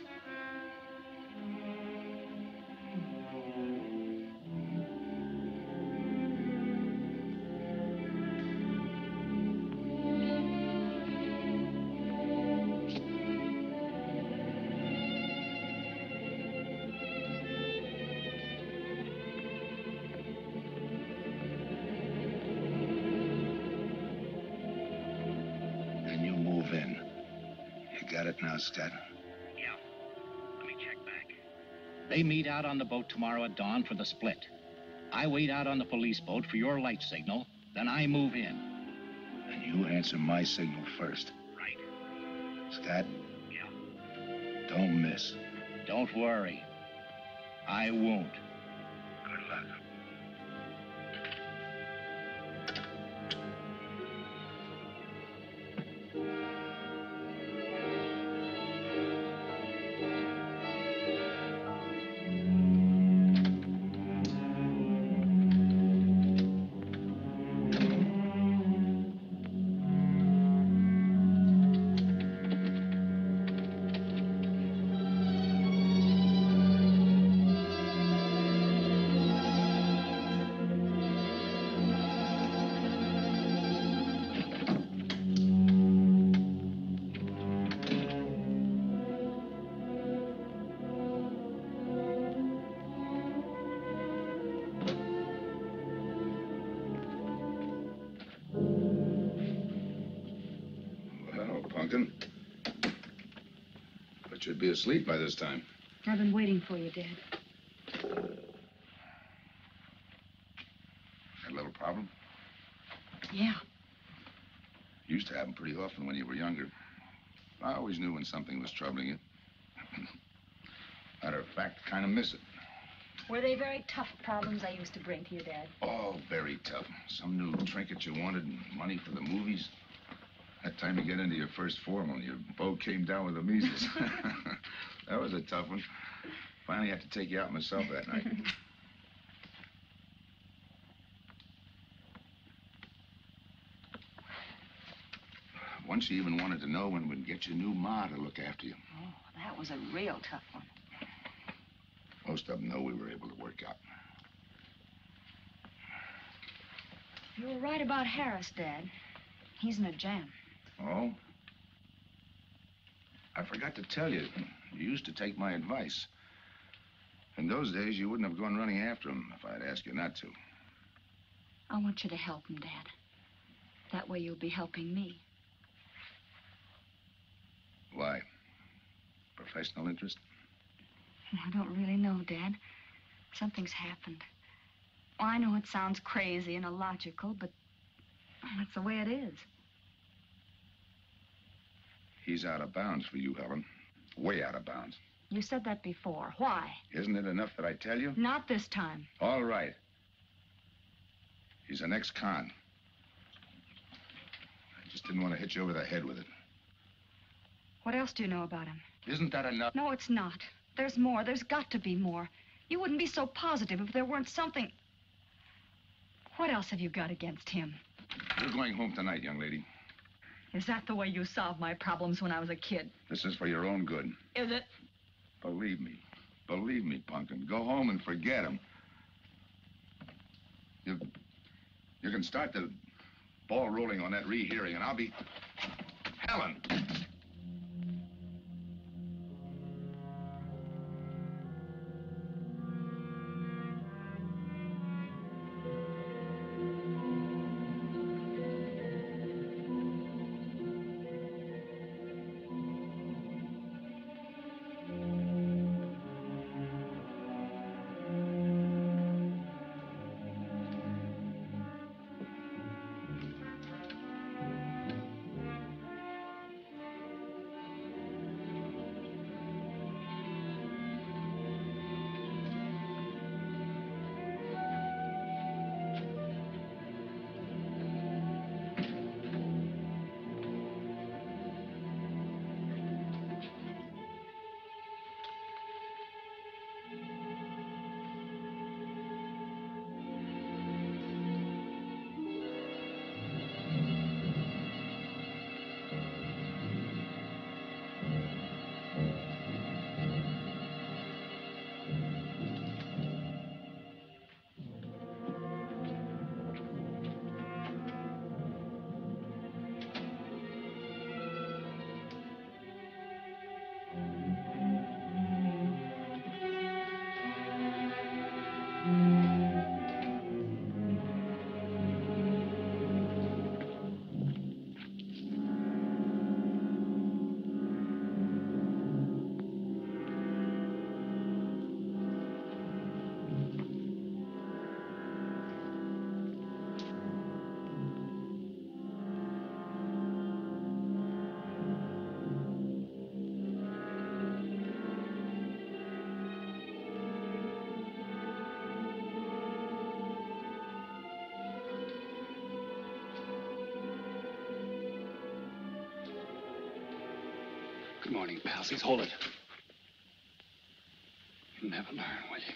Scott? Yeah. Let me check back. They meet out on the boat tomorrow at dawn for the split. I wait out on the police boat for your light signal, then I move in. And you answer my signal first. Right. Scott? Yeah. Don't miss. Don't worry. I won't. Good luck. But you'd be asleep by this time. I've been waiting for you, Dad. Had a little problem? Yeah. Used to happen pretty often when you were younger. I always knew when something was troubling you. Matter of fact, kind of miss it. Were they very tough problems I used to bring to you, Dad? Oh, very tough. Some new trinket you wanted and money for the movies. That time you get into your first formal, your boat came down with the measles. That was a tough one. Finally had to take you out myself that night. Once you even wanted to know when we'd get your new ma to look after you. Oh, that was a real tough one. Most of them know we were able to work out. You were right about Harris, Dad. He's in a jam. Oh? I forgot to tell you. You used to take my advice. In those days, you wouldn't have gone running after him if I'd asked you not to. I want you to help him, Dad. That way you'll be helping me. Why? Professional interest? I don't really know, Dad. Something's happened. Oh, I know it sounds crazy and illogical, but that's the way it is. He's out of bounds for you, Helen. Way out of bounds. You said that before. Why? Isn't it enough that I tell you? Not this time. All right. He's an ex-con. I just didn't want to hit you over the head with it. What else do you know about him? Isn't that enough? No, it's not. There's more. There's got to be more. You wouldn't be so positive if there weren't something. What else have you got against him? You're going home tonight, young lady. Is that the way you solved my problems when I was a kid? This is for your own good. Is it? Believe me. Believe me, Punkin. Go home and forget him. You can start the ball rolling on that rehearing, and I'll be... Helen! Good morning, palsies. Hold it. You'll never learn, will you?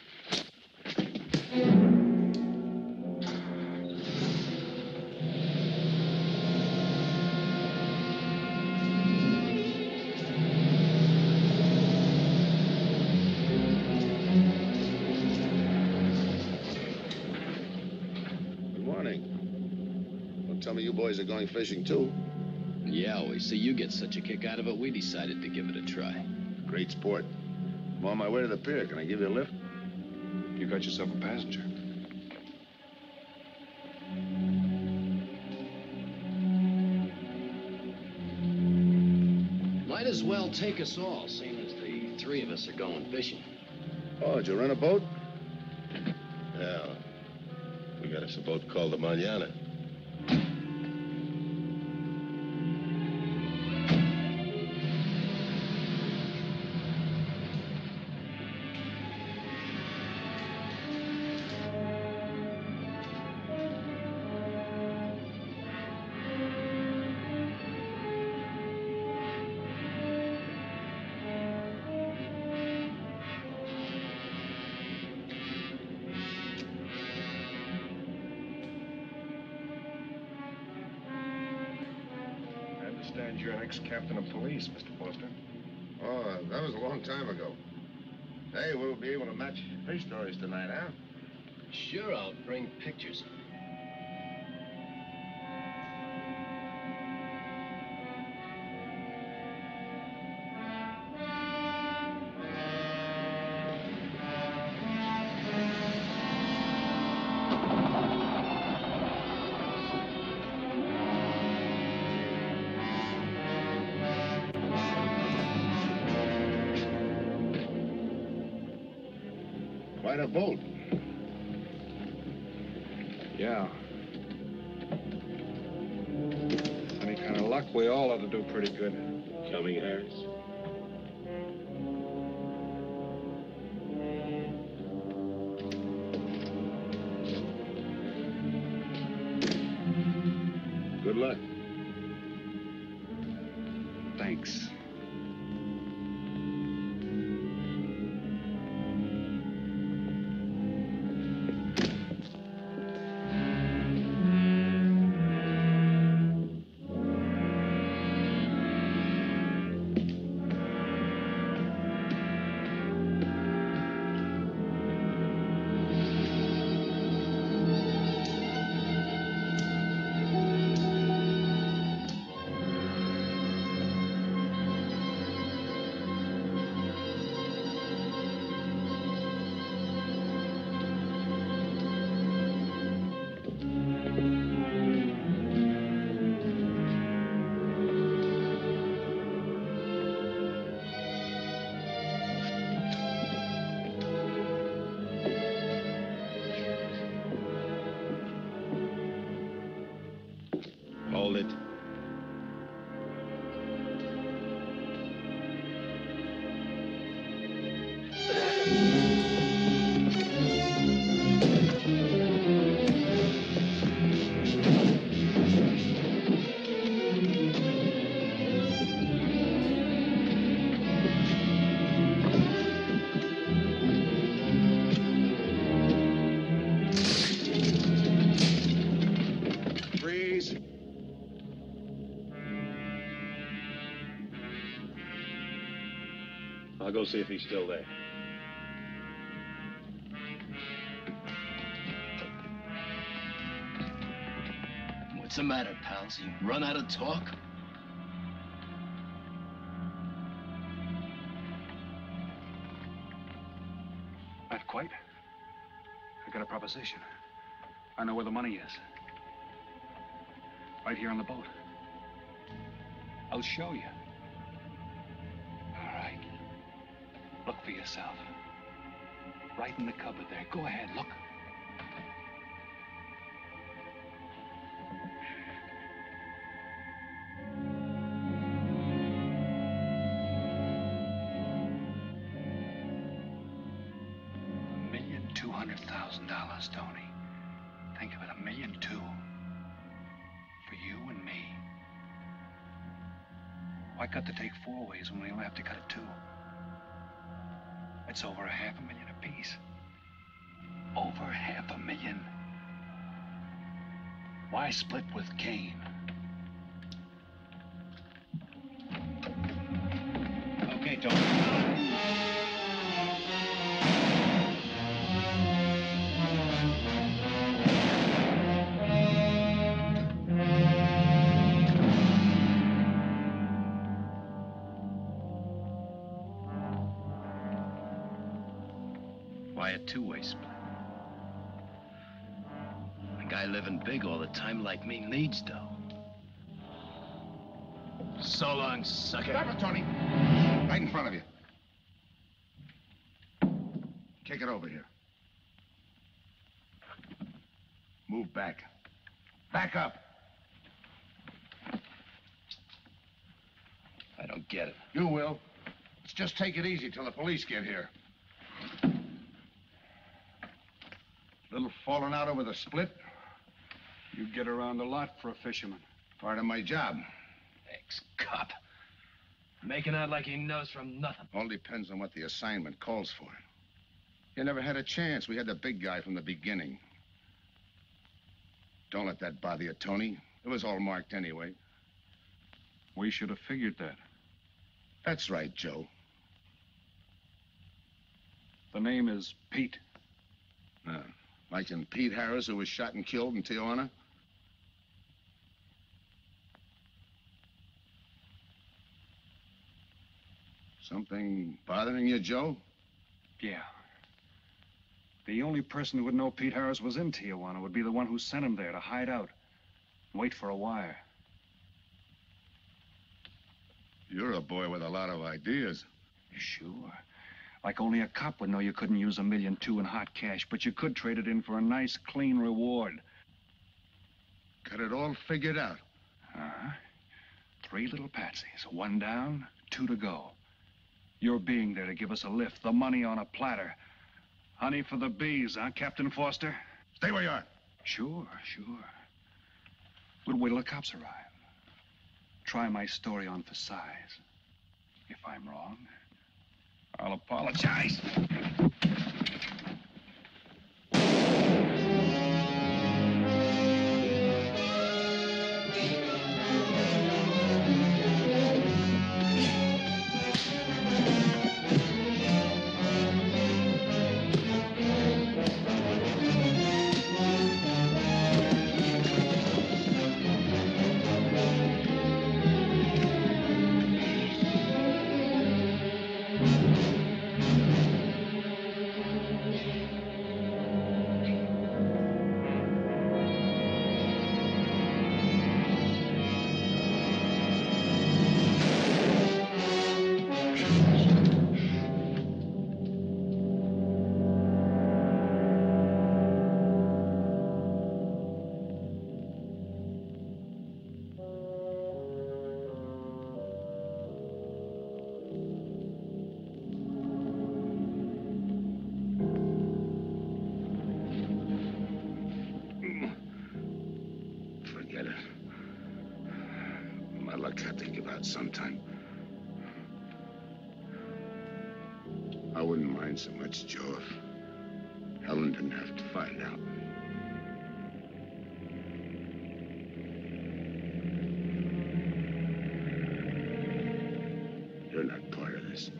Good morning. Don't tell me you boys are going fishing, too. Yeah, we see you get such a kick out of it, we decided to give it a try. Great sport. I'm on my way to the pier. Can I give you a lift? You got yourself a passenger. Might as well take us all, seeing as the three of us are going fishing. Oh, did you rent a boat? Yeah. We got us a boat called the Mañana. You're an ex-captain of police, Mr. Foster. Oh, that was a long time ago. Hey, we'll be able to match fish stories tonight, huh? Sure, I'll bring pictures. Quite a boat. Yeah. Any kind of luck, we all ought to do pretty good. Coming, Harris? Good luck. Thanks. I'll go see if he's still there. What's the matter, pals? You run out of talk? Not quite. I got a proposition. I know where the money is. Right here on the boat. I'll show you. All right. Look for yourself. Right in the cupboard there. Go ahead, look. $1,200,000, Tony. Think of it, $1.2 million. For you and me. Why cut the take 4 ways when we only have to cut it 2? It's over $500,000 apiece. Over $500,000. Why split with Kane? Okay, Tony. Why a two-way split? A guy living big all the time like me needs dough. So long, sucker. Stop it, Tony. Right in front of you. Kick it over here. Move back. Back up. I don't get it. You will. Let's just take it easy till the police get here. Little falling out over the split. You get around a lot for a fisherman. Part of my job. Ex-cop. Making out like he knows from nothing. All depends on what the assignment calls for. You never had a chance. We had the big guy from the beginning. Don't let that bother you, Tony. It was all marked anyway. We should have figured that. That's right, Joe. The name is Pete. Like in Pete Harris, who was shot and killed in Tijuana? Something bothering you, Joe? Yeah. The only person who would know Pete Harris was in Tijuana would be the one who sent him there to hide out. Wait for a wire. You're a boy with a lot of ideas. Sure. Like only a cop would know you couldn't use $1.2 million in hot cash, but you could trade it in for a nice, clean reward. Got it all figured out. 3 little patsies. 1 down, 2 to go. Your being there to give us a lift, the money on a platter. Honey for the bees, huh, Captain Foster? Stay where you are. Sure. We'll wait till the cops arrive. Try my story on for size. If I'm wrong, I'll apologize. out sometime. I wouldn't mind so much, Joe, if Helen didn't have to find out. You're not part of this.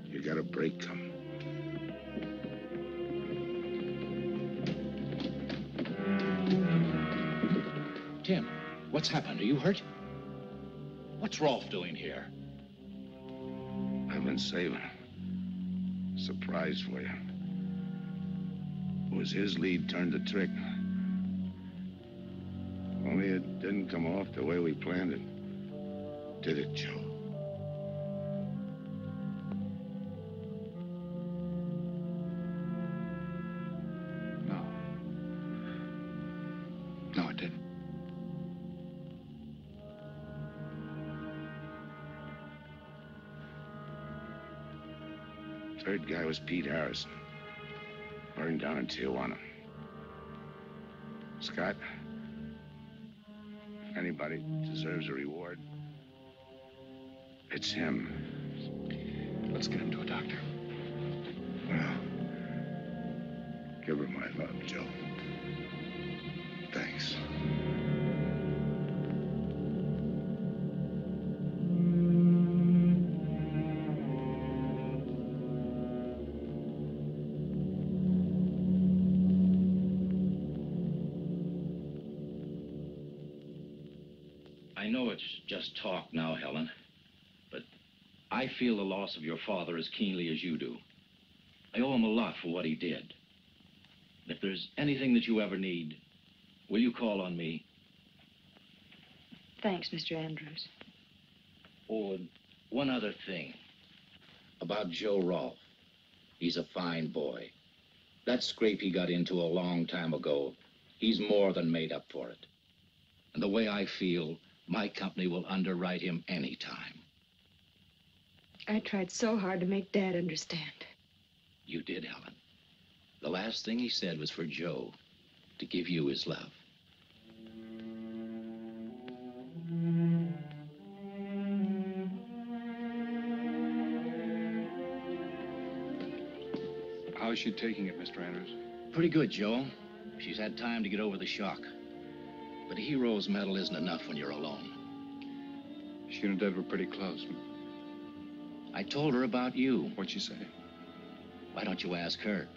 You got a break coming. Tim, what's happened? Are you hurt? What's Rolf doing here? I've been saving. Surprise for you. It was his lead turned the trick. Only it didn't come off the way we planned it. Did it, Joe? No. No, it didn't. Third guy was Pete Harrison. Burned down in Tijuana. Scott, if anybody deserves a reward, it's him. Let's get him to a doctor. Well, give her my love, Joe. Thanks. I know it's just talk now, Helen, but I feel the loss of your father as keenly as you do. I owe him a lot for what he did. If there's anything that you ever need, will you call on me? Thanks, Mr. Andrews. Oh, and one other thing. About Joe Rolfe. He's a fine boy. That scrape he got into a long time ago, he's more than made up for it. And the way I feel, my company will underwrite him any time. I tried so hard to make Dad understand. You did, Helen. The last thing he said was for Joe to give you his love. How is she taking it, Mr. Andrews? Pretty good, Joe. She's had time to get over the shock. But a hero's medal isn't enough when you're alone. She and Dad were pretty close. I told her about you. What'd she say? Why don't you ask her?